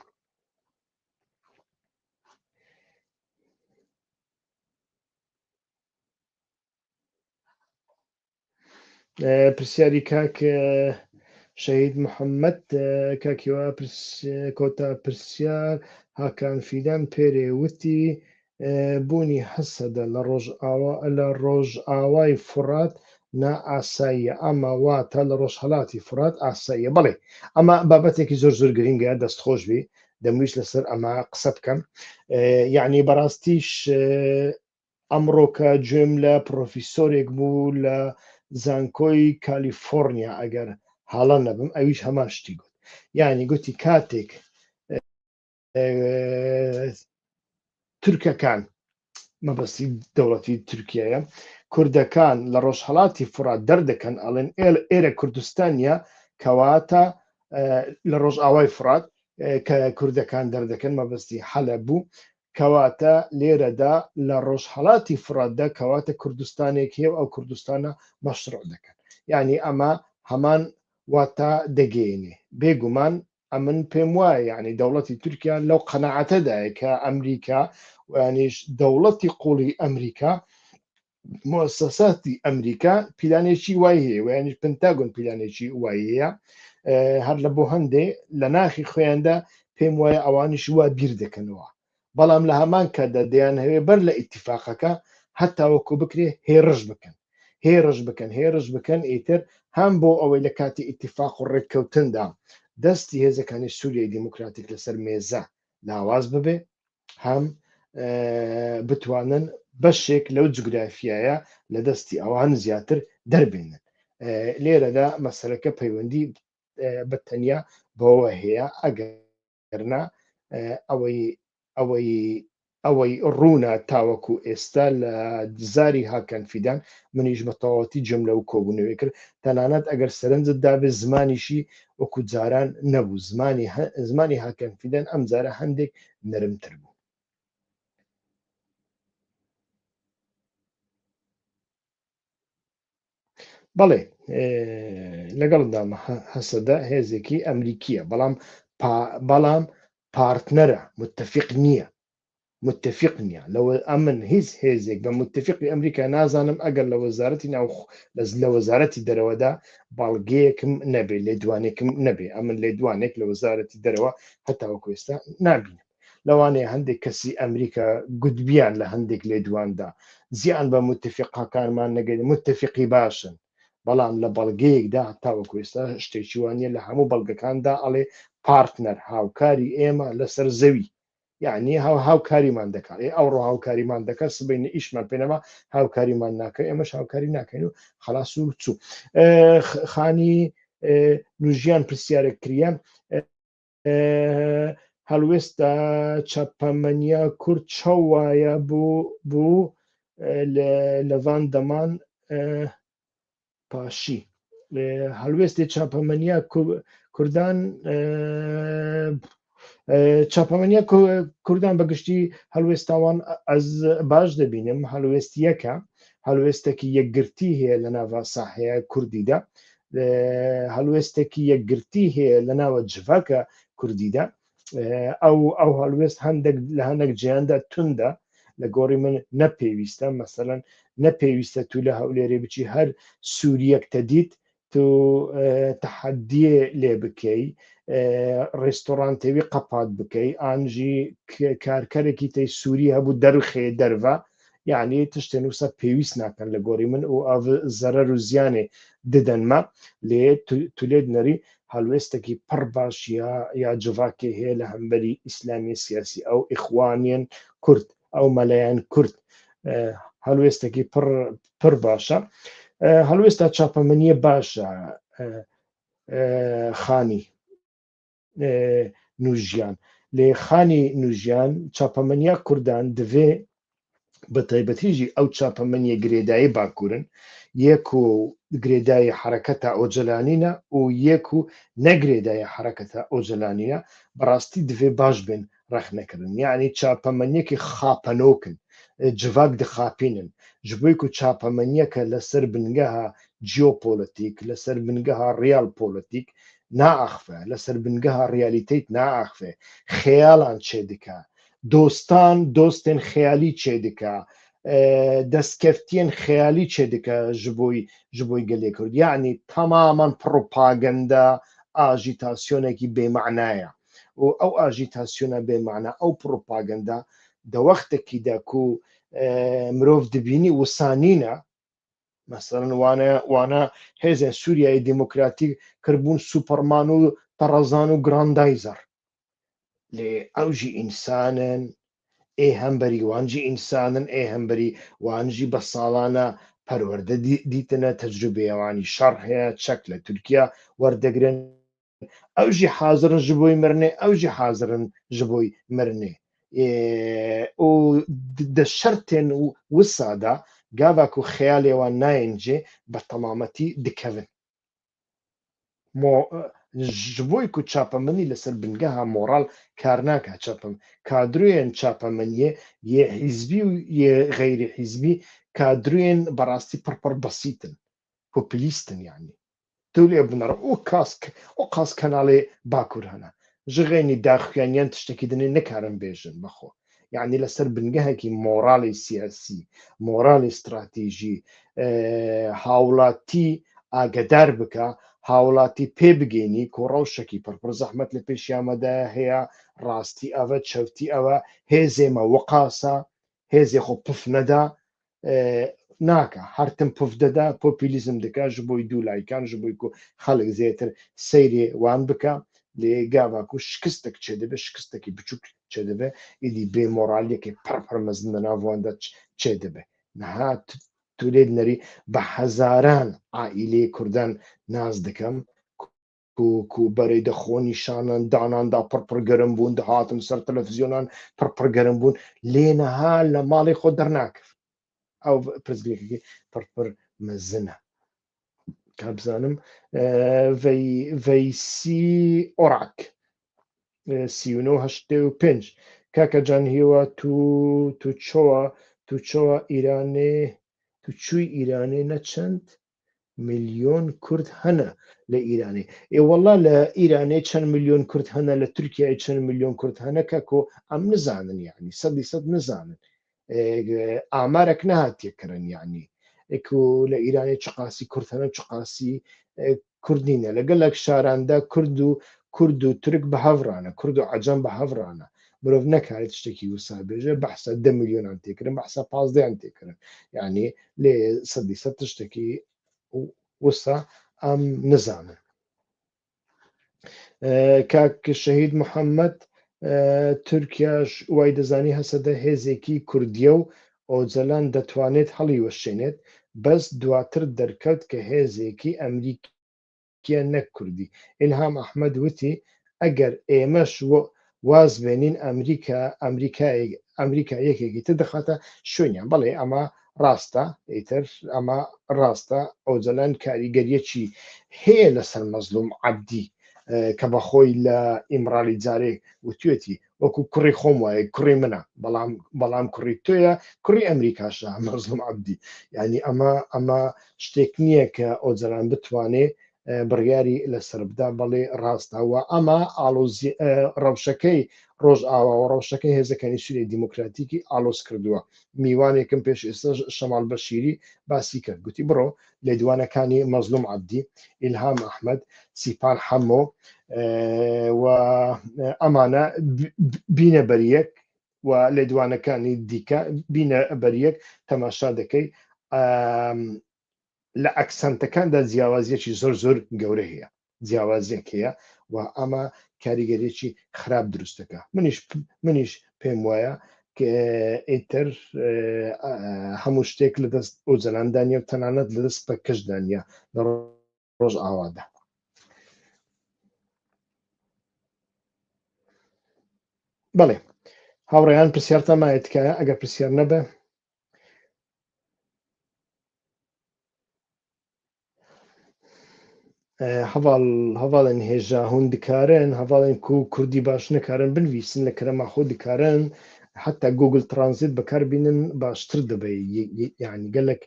پرسیاری کاک شەهید محەممەد کاکیوا کۆتا پرسیار هاکان فیدان پێرێ وتی بوونی هەسەدە لە ڕۆژئاوای فورات نا ئاساییە، ئەمە واتە لە ڕۆژهەڵاتی فورات ئاساییە. بڵێ ئەمە بابەتێکی زۆر زۆر گرنگە، دەستخۆش بێ دەمویست لەسەر ئەمە قسە بکەم. یعنی بەڕاستیش ئەمڕۆکە گوێم لە پرۆفیسۆرێک بوو لە زانکۆی کالیفۆرنیا ئەگەر هەڵە نەبم، ئەویش هەمان شتی گوت. یعنی گوتی کاتێک تورکەکان مەبەستی دەوڵەتی تورکیایە کوردەکان لە ڕۆژهەڵاتی فورات دەردەکەن ئەڵێن ئێرە کوردستانیە، کەواتە لە ڕۆژئاوای فورات کە کوردەکان دەردەکەن مەبەستی حەلە بوو کەواتە لێرەدا لە ڕۆژهەڵاتی فراتدا کەواتە کوردستانێک هەیە و ئەو کوردستانە مەشروع دەکەن یعنی ئەمە هەمان واتە دەگەێنێ بێگومان ئەمن پێم وایە یعنی دەوڵەتی تورکیا لەو قەنەعەتەدایە کە ئەمریکا یانیش دەوڵەتی قوڵی ئەمریکا مؤسساتی ئەمریکا پیلانێکی وای هەیە و یانیش پنتاگۆن پیلانێکی وای هەیە هەر لە بۆ هەندێ لە ناخی خۆیاندا پێم وایە ئەوانیش وا بیر دەکەنەوە بەڵام لە هەمان کاتدا دەیان هەوێ بەر لە ئیتیفاقەکە هەتا وەکو بکرێ هێرش بکەن هێرش بکەن ئیتر هەم بۆ ئەوەی لە کاتی ئیتیفاق و ڕێککەوتندا دەستی هێزەکانی سووریای دیموکراتیک لەسەر مێزە لاواز ببێ هەم بتوانن بەشێک لەو جوگرافیایە لە دەستی ئەوان زیاتر دەربێنن لێرەدا مەسەلەکە پەیوەندی بە تەنیا بەوە هەیە ئەگەرنا ئەوەی ڕوونە تاوەکو ئێستا لە زاری هاکەن فیدان منیش بە تەواوەتی جملە و کۆبوونەوەی کرد تەنانەت ئەگەر سەرنجت دابێ زمانیشی وەکو جاران نەبوو زمانی هاکەن فیدان ئەم جارە هەندێک نەرمتر بوو بەڵێ لەگەڵدا هەسەدا هێزێکی ئەمریکیە بەڵام پارتنەرە متفق نییە لەوە ئەمن هیچ هێزێک بە متفقی ئەمریکا نازانم ئەگەر لە وەزارەتی لە وەزارەتی دەرەوەدا باڵگەیەکم نەبێ لێدوانێکم نەبێ ئەمن لێدوانێک لە وەزارەتی دەرەوە هەتاوەکو ئێستا نابینم لەوانەیە هەندێک کەسی ئەمریکا گوتبیان لە هەندێک لێدواندا زیان بە متفقەکانمان نەگەێت متفقی باشن بەڵام لە بەڵگەیەکدا هەتاوەکو ئێستا شتێکی وانە لە هەموو بەڵگەکاندا ئەڵێ پارتنەر هاوکاری ئێمە لەسەر زەوی یعنی هاوکاریمان دەکات ئەوڕۆ هاوکاریمان دەکات سبەی ئیشمان پێنەما هاوکاریمان ناکە ئێمەش هاوکاری ناکەین و خلاص و چوو خانی نوژیان پرسیارە کریان هەڵوێستا چاپەمەنیا کورد چاوایە بوو لەوان دەمان پاشی هەڵوێستی چاپەمەنیا کوردان چاپەمەنیا کوردان بەگشتی هەڵوێستاوان ئەز باش دەبینم هەڵوێستیەکە هەڵوێستێکی یەکگرتی هەیە لە ناوە ساحەیە کوردیدا هەڵوێستێکی یەکگرتی هەیە لە ناوە جڤاکە کوردیدا ئەو هەڵوێست هەندێک لە هەندێک جیاندا توندە لە گۆڕی من نەپێویستە مەسەلەن نەپێویستە تو لە هەولێرێ بچی هەر سووریەک تەدیت تو تەحەدیێ لێ بکەی ڕێستۆرانتێوی قەپات بکەی ئانژی کارکەرێکی تەی سووری هەبوو دەرخێ دەرڤە یعنی تشتێن وسە پێویست ناکەن لە گۆڕی من و ئەو زەرەر و زیانێ ددەنمە لێ تو لێت نەری هەڵوێستێکی پڕ باش یا جڤاکێ هەیە لە هەمبەری ئیسلامی سیاسی ئەو ئیخوانیان کورد ئەو مەلایەن کورد هەڵوێستێکی پڕ باشە هەڵوێستا چاپەمەنیە باشە خانی نوژیان لێ خانی نوژیان چاپەمەنیا کوردان دەوێ بە تایبەتیژی ئەو چاپەمەنیە گرێدایی باکوورن یەک و گرێدایی حرەکەتە ئۆجلانینە و یەک و نەگرێدایی حرەکەتە ئۆجلانینە بەڕاستی دەوێ باش بێن ڕەخنەکردن یعنی چاپەمەنیەکی خاپەنۆکن جڤاک دخاپینن ji bo ku çapemeniye لەسەر بنگەها جیۆپۆلتیک لەسەر بنگەها ریال پۆلتیک نائەخفە لەسەر بنگەها ریالیتەیت نائەخفێ خەیاڵان چێ دکە دۆستان دۆستێن خەیالی چێ دکە دەستکەفتیان خەیالی چێ دکە ji بۆی gelê Kurd یعنی تەمامان پڕۆپاگەندا ئاژیتاسیۆنێکی بێمەعنایە و ئەو ئاژیتاسیۆنە بێمەعنە ئەو پڕۆپاگەندا دەوەختێکیدا ku مرۆڤ دبینی وسانینە مەسەڵەن وانە هێزێن سووریای دیموکراتیک کردبوون سوپەرمان و تەڕەزان و گراندایزەر لێ ئەوژی ئینسانن ئێ هەمبەری وانجی ئینسانن ئێ هەمبەری وانجی بە ساڵانە پەروەردە دیتنە تەجروبەیەوانی شەڕ هەیە چەک لە تورکیا وەردەگرن ئەوژی حازرن ji بۆی مرنێ ئەوژی حازرن ji بۆی مرنێ و دە شەرتێن وسادا گاواک و خەیالێوان نایەنجێ بە تەمامەتی دکەون ji bo ku çapemenî li ser bingeha moral kar nake kadroyên çapemeniyê yê hîzbî û yê xeyrî hîzbî kadroyên berastî pir besît in populîst in yanî tu lê binêre û qas kenalê bakur hene ji xênî daxuyaniyan tiştekî dinê nikarin bêjin bixwe yanî li ser bingehekî moralê siyasî moralê stratêjî hawlatî agedar bike hawlatî pê bigênî ku rewşekî pir zehmet li pêşiya me de heye rastî ev e çewtî ew e hêzê me wiqasa hêzê xwe pif neda nake her tim pif dede popülîzm dike ji bo dû layîkan ji bo ku xelek zêtir seyrê wan bike lê gava ku şikistek çêdibe şikistekî biçûk çêdibe êdî bêmoraliyekê pir mezin di nav wan de çêdibe niha tu lê dinêrî bi hezaran aîleyê Kurdan naz dikim ku berê dixwe nîşanin danan da pir gerim bûn dihatin ser televîzyonan pir gerim bûn lê niha li malê xwe dernakir ew pirsgirêkekî pir mezin e ka bizanim veysî orak 3985 kaka can hîwa tu çawa Îranê tu çûyî Îranê ne çend milyon Kurd hene li Îranê wela li Îranê çend milyon Kurd hene li Tirkiyeyê çend milyon Kurd hene keko em nizanin yanî sedî sed nizanin amarek nehatiye kirin yanî ku li Îranê çi qasî Kurd hene çi qasî Kurd nîne li gelek şaran de Kurd û Tirk bi hev rane Kurd û Ecem bi hev rane mirov nekare tiştekî wisa bêje behsa 10 milyonan tê kirin behsa 15yan tê kirin yanî lê sedî sed tiştekî wisa em nizanin kak şehîd Muhammed Tirkiya way dizanî hesede hêzekî Kurdiye û Ocalan detwanêt helî weşênêt bes duwatir derket ke hêzekî Emerîkiye nek Kurdî İlham Ehmed witî eger êmeş waz bênîn Emerîka yekekî ti dixate şwêniyan belê ema rast e êtir ema rast e Ocalan karîgeriyekî heye li ser mezlûm Ebdî ke bexwe li îmralî carê witûyetî wekû kurê xwe waye kurê min e belam kurê to ye kurê Emerîkaş e mezlûm Ebdî yanî ema ştêk niye ke Ocalan bitwanê biryarî li ser bide belê rast e we ema rewşekey Rojava û rewşekey hêzekirî Sûriyeyê Demokratîkî alos kiriwe mîwanêkin pêş êsta Şemal Beşîrî basî kir gotî biro lêdwanekanî mezlûm Ebdî İlham Ehmed Sîpan Hemo و ئەمانە بینە بەریەک و لێدوانەکانی دیکە بینە بەریەک تەماشا دەکەی لە ئەکسەنتەکاندا جیاوازیەکی زۆر گەورە هەیە جیاوازیەک هەیە و ئەمە کاریگەریەکی خراپ دروستەکە منیش پێم وایە ئیتر هەموو شتێک لەدەست ئۆجەلاندانە و تەنانەت لەدەست بە کەشدانە لە ڕۆژ ئاوادا بەڵێ هاوڕێیان پرسیارتان مایە تکایە ئەگەر پرسیار نەبێ هەواڵێن هێژا هون دikarin هەواڵێن ku کوردی باش nikarin binivîsin li kerema xwe dikarin heta Google Translate bekarبînin baştir dibe yanî gelek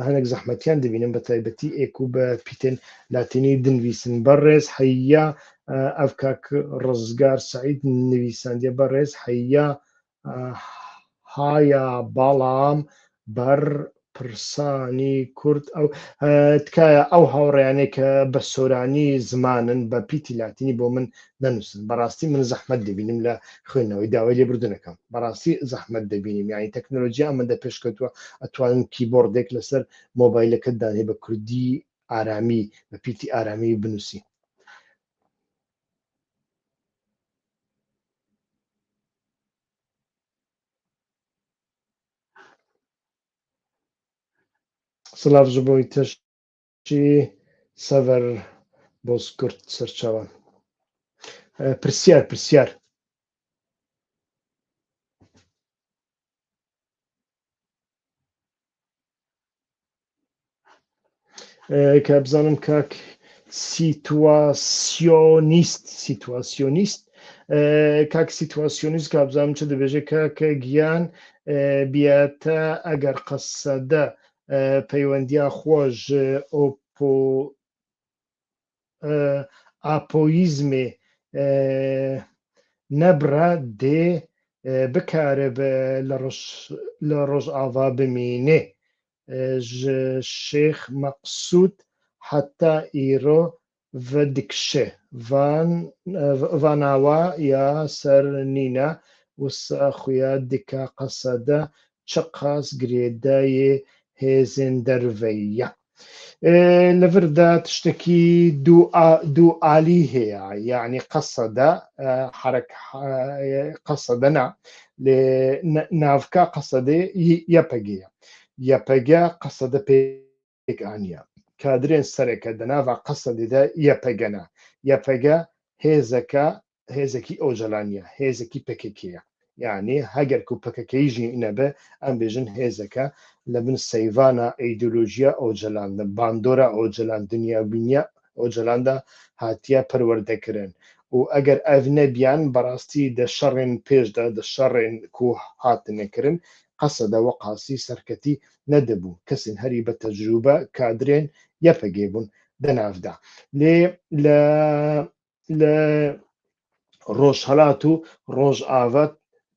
hinek zehmetiyan dibînin bi taybetî ê ku bi pîtên latînî dinivîsin berrêz heyya ev kak Rizgar Saîd nivîsandiye berrêz heyya haya balam ber pirsanî Kurd ew تکایە ئەو هاوڕێیانەی کە بە سۆرانی زمانن بە پیتی لاتینی بۆ من نەنووسن بەڕاستی من زەحمەت دەبینم لە خوێندنەوەی داوای لێبوردنەکەم بەڕاستی زەحمەت دەبینیم یانی تەکنۆلۆژی ئەمەندە پێشکەوتووە ئەتوانن کیبۆردێک لەسەر مۆبایلەکەت دانێ بە کوردی ئارامی بە پیتی ئارامی بنووسی سلااف ji بۆی تەشی سەڤەر بۆزکورد سەرچاوان پرسیار کە بزانم کاک سیتواسیۆنیست کاک سیتواسیۆنیست کابزانم چ دەبێژێ کاکە گیان بیاتە ئەگەر قەسەدە پەیوەندیا خۆش ئاپۆیزمێ نەبرا دێ بکارە لە ڕۆژئاوا بمینێ شێخ مەقسوود حتا ئیرۆ ڤدکشێ ڤاناوا یا سەرنینە وسا خویا دکا قەسەدە چ قاس گرێدایێ هێزن دەرڤەیە لەڤردا تشتێکی دوو ئالی هەیە یعنی قەسەدەنا ناوکە قەسەدێ یەپەگەیە یەپەگە قەسەدە پێکانیە کادرێن سەرێکە دەناڤە قەسەدێدا یەپەگەنە یەپەگە هێزەکی ئۆجەلانیە هێزێکی پەکەکەیە یعنی هەگەر و پەکەکەیژی نەبێ ئەم بێژن هێزەکە لە بن سەیڤانە ئەیدۆلۆژیە ئۆجەلاندە باندۆرە ئۆجەلان دنیا بینیە ئۆجەلاندا هاتیە پەروەردەکردن و ئەگەر ئەڤ نەبیان بەڕاستی دە شەڕێن پێشدا دە شەڕێن کو هاتنەکردن قەسەدە وە قاسی سەرکەتی نەدەبوو کەسن هەری بە تەجروبە کادرێن یەپەگێ بوون دەناودا لێ لە ڕۆژهەڵات و ڕۆژئاوا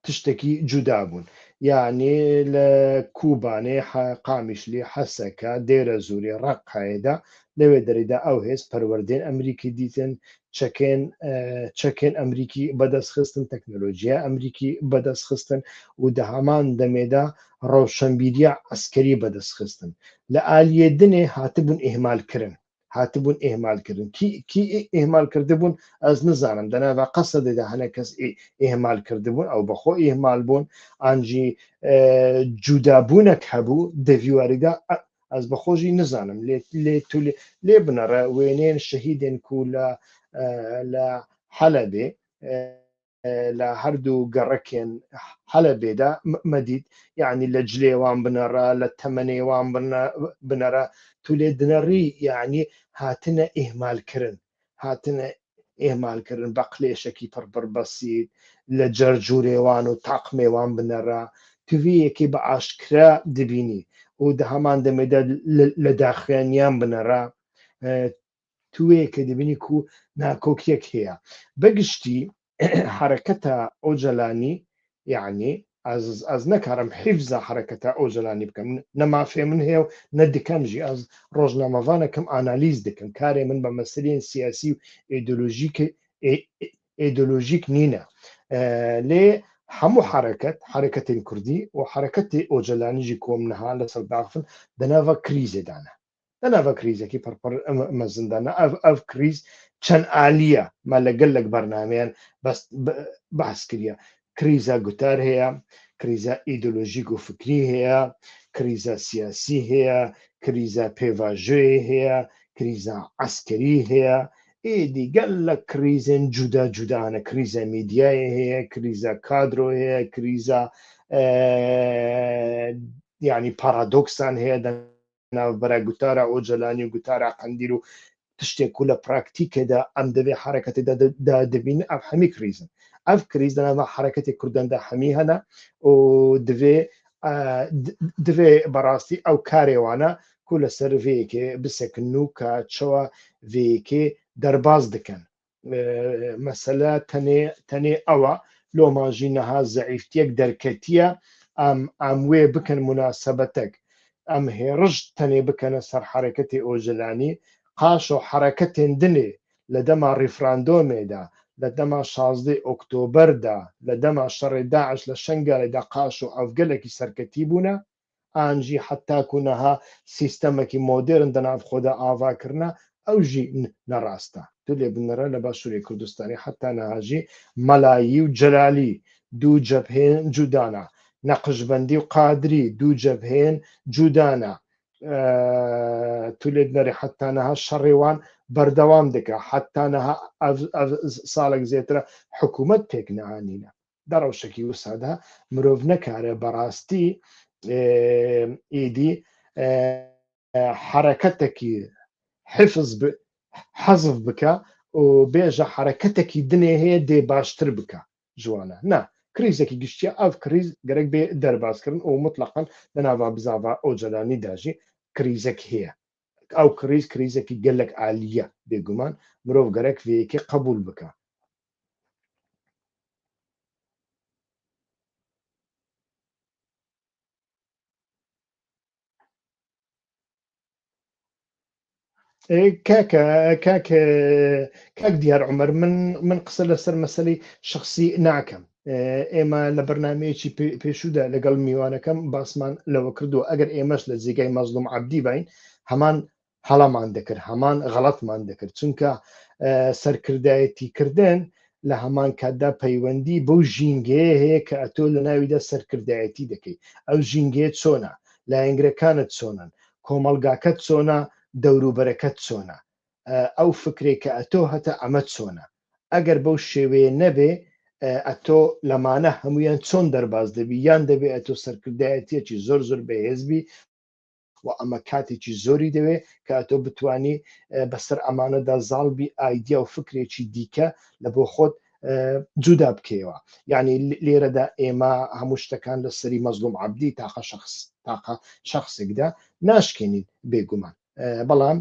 تشتێکی جودا بوون یعنی لە کوبانێ قامیشلی حەسەکە دێرە زووری ڕقایدا لەوێ دەریدا ئەو هێز پەروەردەین ئەمریکی دیتن چەکێن ئەمریکی بەدەستخستن تەکنۆلۆژیە ئەمریکی بەدەستخستن و دە هەمان دەمێدا ڕەوشەنبیریە عەسکەری بەدەستخستن لە ئالیێ دنێ هاتبوون ئێهمالکردن کی ئێهمال کردبوون ئەس نزانم دەناڤە قەسەدەدا هەنە کەس ئێهمال کردبوون ئەو بەخۆ ئێهمال بوون ئانجی جودابوونەک هەبوو دەڤیواریدا ئەس بەخۆژی نزانم لێ بنەڕە وێنێن شەهیدێن کو لە حەلەبێ لە هەردوو گەڕەکێن حەلەبێدا مەدید یعنی لە جلێوان بنەڕە لە تەمەنێوان بنەرە تو لێ دنەڕی یعنی هاتنە ئێهمالکردن بە قلێشێکی پڕ بەسیت لە جەرجورێوان و تاقمێوان بنەڕە توێیەکی بە ئاشکرا دبینی و دە هەمان دەمێدا لە داخوێنیان بنەڕە توێیەکە دەبینی و ناکۆکیەک هەیە بەگشتی حرەکەتە ئۆجەلانی یعنی ئەز نەکارم حیفزە حرەکەتە ئۆجەلانی بکەم نەمافێ من هەیە و نەدکەمژی ئەز ڕۆژنامەڤانەکەم ئانالیز دەکەم کارێ من بە مەسەلەیەن سیاسی و ئیدۆلۆژیک نینە لێ هەموو حرەکەتێن کوردی و حرەکەتی ئۆجەلانیژی کۆم نەها لەسەر داخن دەناڤە کریزێدانە دەناڤە کریزێکی پڕپڕ مەزندانە ئەv کریز چەند ئالیە ما لەگەلک بەرنامەیان بەس کردە کریزە گوتار هەیە کریزە ئیدۆلۆژیک و فکری هەیە کریزە سیاسی هەیە کریزە پێڤاژۆی هەیە کریزە عەسکەری هەیە دیگەل لە کریزên جودا جودانە کریزە میدیایە هەیە کریزە کادرۆ هەیە کریزە یعنی پارادۆکسان هەیە ناوبەرە گوتارە ئۆجەلانی و گوتارە قەندیل و تشتێک و لە پراکتیکێدا ئەم دەبێ حرەکەتێدا دەبین ئەف هەمی کریزن ئەف کریز دەناوە حرەکەتی کوردەندا هەمی هەنە و divê بەڕاستی ئەو کارێوانە کو لەسەر vêyekê bisekin û ka çawa vêyekê derbas dikin mesele tenê ew e lomajî niha zeîftiyek derketiye em wê bikin munasebetek em hêrij tenê bikene ser hereketê ojelanî qaş û hereketên dinê li dema rîferandûmê de li dema 16 Oktober de li dema şerê Daeş li Şengalê de qaş û ev gelekî serketî bûne an jî heta ku niha sîstemekî modern di nav xwe de avakirine ew jî nerast e tu lê binêre li Başûrê Kurdistanê heta niha jî Melayî û Celalî dû cebheyên cuda ne Neqşbendî û Qadirî dû cebheyên cuda ne tu lê binêrî heta niha şerê wan berdewam dike heta niha ev salek zêtir e hikûmet pêk neanîne di rewşekî wisa de mirov nekare berastî êdî hereketekî hifz حەزف بکە و بێژە حرەکەتێکی دنێ هەیە دێ باشتر بکە جوانە نا کریزێکی گشتیە ئەو کریز گەرەک بێ دەربازکردن و مطلقاً لەناوا بزاوا ئەو جەلانی داژی کریزێک هەیە ئەو کریزێکی گەلک عالیە بێگومان مرۆڤ گەرەک وەیەکی قبول بکە کاک دیار عمر من قسە لەسەر مەسەلەی شخصی ناکەم ئێمە لە بەرنامەیەکی پێشوودا لەگەڵ میوانەکەم باسمان لەوە کردو ئەگەر ئێمەش لە جێگای مەزلوم عەبدی باین هەمان هەڵەمان دەکرد هەمان غەڵەتمان دەکرد چونکە سەرکردایەتیکردن لە هەمان کاتدا پەیوەندی بەو ژینگەیە هەیە کە ئەتۆ لە ناویدا سەرکردایەتی دەکەیت ئەو ژینگەیە چۆنە لایەنگرەکانت چۆنن کۆمەلگاکەت چۆنە دەوروبەرەکەت چۆنە ئەو فکرێک کە ئەتۆ هەتا ئەمە چۆنە ئەگەر بەو شێوەیە نەبێ ئەتۆ لەمانە هەمویان چۆن دەرباز دەبی یان دەبێ ئەتۆ سەرکردایەتیەکی زۆر بەهێزبی و ئەمە کاتێکی زۆری دەوێ کە ئەتۆ بتانی بەسەر ئەمانەدا زاڵبی ئایدیا و فکرێکی دیکە لە بۆ خۆت جودا بکەوە یعنی لێرەدا ئێمە هەموو شتەکان لە سەری مەزلوم عەبدی تاقە شخصێکدا ناشکێنین بێگومان بەڵام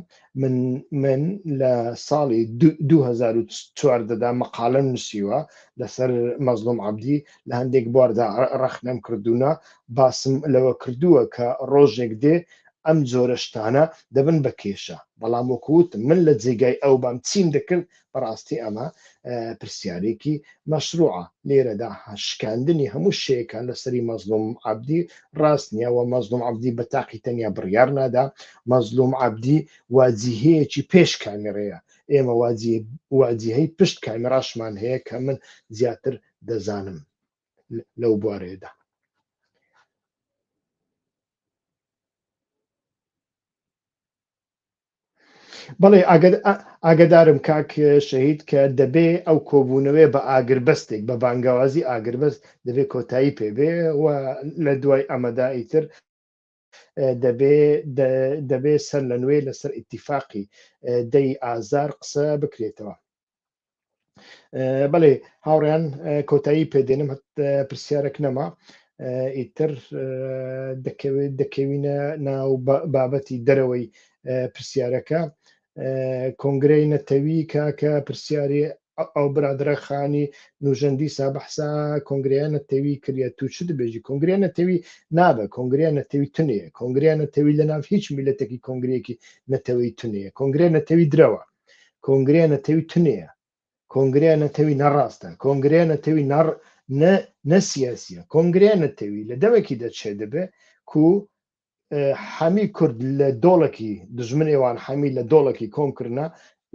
من لە ساڵی 2014دا مەقالەم نووسیوە لەسەر مەزلوم عەبدی لە هەندێک بواردا ڕەخنەم کردوونە باسم لەوە کردووە کە ڕۆژێک دێ ئەم جۆرە شتانە دەبن بە کێشە بەڵام وەکووتم من لە جێگای ئەو بام چیم دەکرد بەڕاستی ئەمە پرسیارێکی مەشروعە لێرەدا شکاندنی هەموو شەیەکان لەسەری مەزلوم عەبدی ڕاست نییە و مەزلوم عەبدی بە تاقی تەنیا بڕیار نادا مەزلوم عەبدی واجیهەیەکی پێش کامێرەیە ئێمە واجیهەی پشت کامێراشمان هەیە کە من زیاتر دەزانم لەو بوارەیەدا بەڵێ ئاگدارم کاک شەهید کە دەبێ ئەو کۆبوونەوەی بە ئاگربەستێک بە بانگەوازی ئاگربەست دەبێت کۆتایی پێبێ و لە دوای ئەمەدا ئیتر دەبێ سەر لە نوێ لەسەر ئیتیفاقی دەی ئازار قسە بکرێتەوە بەڵێ هاوڕیان کۆتایی پێدێنم پرسیارێک نەما ئیتر دەکەوینە ناو بابەتی دەرەوەی پرسیارەکە کۆنگرەی نەتەوی کاکە پرسیاری ئەو برادرە خانی نوژەندی سابحسا کۆنگریان نەتەوی کردە تو چ دەبێژی کۆنگریان نەتەوی نابە کۆنگریان نەتەوی تونەیە کۆنگریان نەتەوی لە ناو هیچ میلەتێکی کۆنگرێکی نەتەوەی تونەیە کۆنگریان نەتەوی درەوە کۆنگریان نەتەوی تونەیە کۆنگریان نەتەوی نەڕاستە کۆنگریان نەتەوی نەسیاسیە کۆنگریان نەتەوی لە دەوێکی دەچێ دەبێ کو هەمی کورد لە دۆڵێکی دژمنێوان هەمی لە دۆڵێکی کۆمکردنا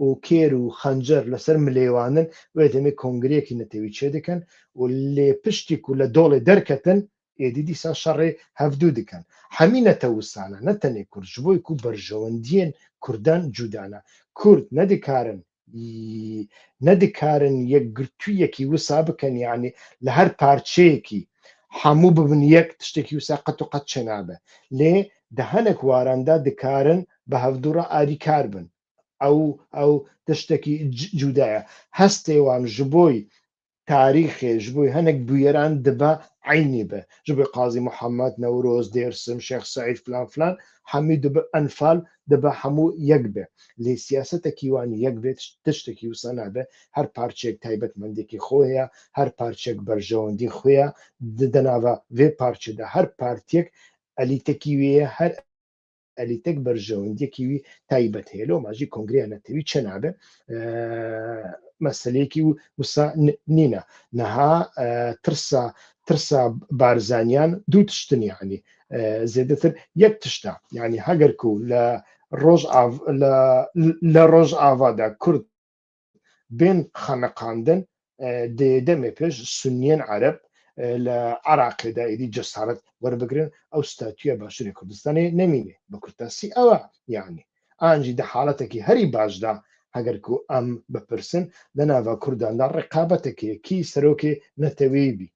و کێر و خەنجەر لەسەر ملێوانن وێ دەمێ کۆنگرێکی نەتەوی چێ دەکەن و لێ پشتی و لە دۆڵێ دەرکەتن ئێدی دیسا شەڕێ هەفتوو دکەن هەمی نەتەوسانە نەتەنێ کورد ji بۆی و بەرژەوەندیên کوردان جودانە کورد نەدیکارن یەکگرتوویەکی وسا بکەن یعنی لە هەر پارچەیەکی هەموو ببن یەک تشتێکی وسا قەت و قەت چێنابێ لێ دەهەنێک واراندا دکارن بە هەفتوورە ئاریکار بن ئەو تشتێکی جودایە هەستێوان ji بۆی تاریخێ ji بۆی هەنێک بویەران دبە عینی بە ji بۆی قازی محەممەد نەورۆز دێرسم شێخ سەعید فلان هەمی دبە ئەنفال دبە هەموو یەک بێ لێ سیاسەتێکی وانی یەک بێت تشتێکی وسە نابێ هەر پارچێک تایبەتمەندێکی خۆیە هەر پارچێک بەرژەوەندی خۆیە دەناوە vê پارچەدا هەر پارتێک ئەلیتێکی وەیە هەر ئەلیتێک بەرژەوەندیەکی وی تایبەت هەیە لەو ماژی کۆنگریان نەتەوی چە نابێ مەسلەیەکی وسا نینە نەها ترسا بارزانیان دوو تشتن یعنی زێدەتر یەک تشتە یعنی هەگەرکو لە ڕۆژ ئاوادا کورد بێن خەنەقاندن دێدەمێ پێش سونیەن عەرەب لە عراقێدا ئێدی جەسارەت وەربگرن ئەو ستاتویە باشووری کوردستانی نەمینێ بە کورتاسی ئەوە یعنی ئانجی دە حاڵەتێکی هەری باشدا هەگەرکو ئەم بپرسن لە ناوە کورداندا ڕێقابەتێکی کی سەرۆکێ نەتەوەی بی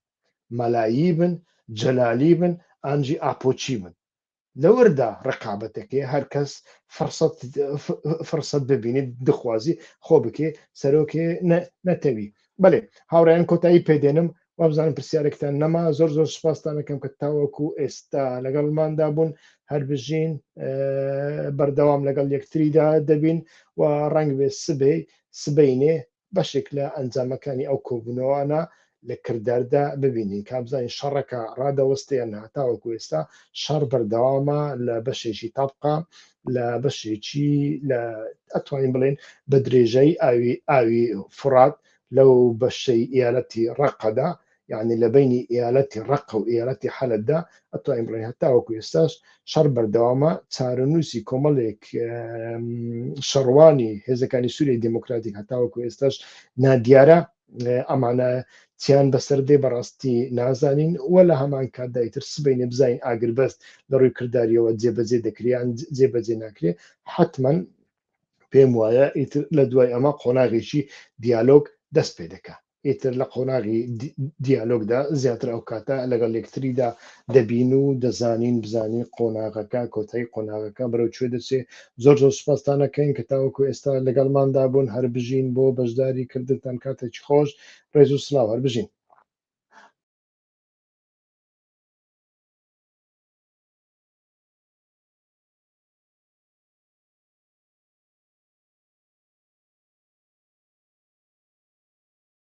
مەلایی بن جەلالی بن ئانجی ئاپۆچی بن لەوەردا ڕقابەتەکەی هەر کەس فرسەت ببینێت دخوازی خۆ بکێ سەرۆکێ نەتەوی بەڵێ هاوڕێیان کۆتایی پێدێنم وابزانم پرسیارێکتان نەما زۆر سوپاسدانەکەم کە تاوەکو ئێستا لەگەڵماندا بوون هەر بژین بەردەوام لەگەڵ یەکتریدا دەبین و ڕەنگ بێ سبەینێ بەشێک لە ئەنجامەکانی ئەو کۆبوونەوەوانە لە کرداردا ببینین کابزانین شەڕەکە ڕادەوەستەیان تاوەکو ئێستا شەڕ بەردەوامە لە بەشێکی تاپقا لە بەشێکی لە ئەتوانین بڵێن بە درێژەی ئاوی فورات لەو بەشەی ئیالەتی ڕەقەدا یعنی لە بینی ئیالەتی ڕەقە و ئیالەتی حەلەتدا ئەتوانین بڵێن هەتاوەکو ئێستاش شەڕ بەردەوامە چارەنووسی کۆمەڵێک شەڕوانی هێزەکانی سووریای دموکراتیک هەتاوەکو ئێستاش نادیارە ئەمانە چیان بەسەردێ بەڕاستی نازانین وە لە هەمان کاتدایتر سبەینێ بزین ئاگربەست لە ڕووی کردداریەوە جێبەجێ دەکریان جێبەجێ ناکرێ حتمما پێم وایە ئیتر لە دوای ئەمە قۆناغێکی دیالۆگ دەست پێ دەکە ئیتر لە قۆناغی دیالۆگدا زیاتر ئەو کاتە لەگەڵ یەکتریدا دەبین و دەزانین بزانین قۆناغەکە کۆتایی قۆناغەکە بەرەو کوێ دەچێ زۆر سوپاسدانەکەین کە تاوەکو ئێستا لەگەڵماندا بوون هەر بژین بۆ بەشداری کردتان کاتێکی خۆش ڕێز و سلااو هەر بژین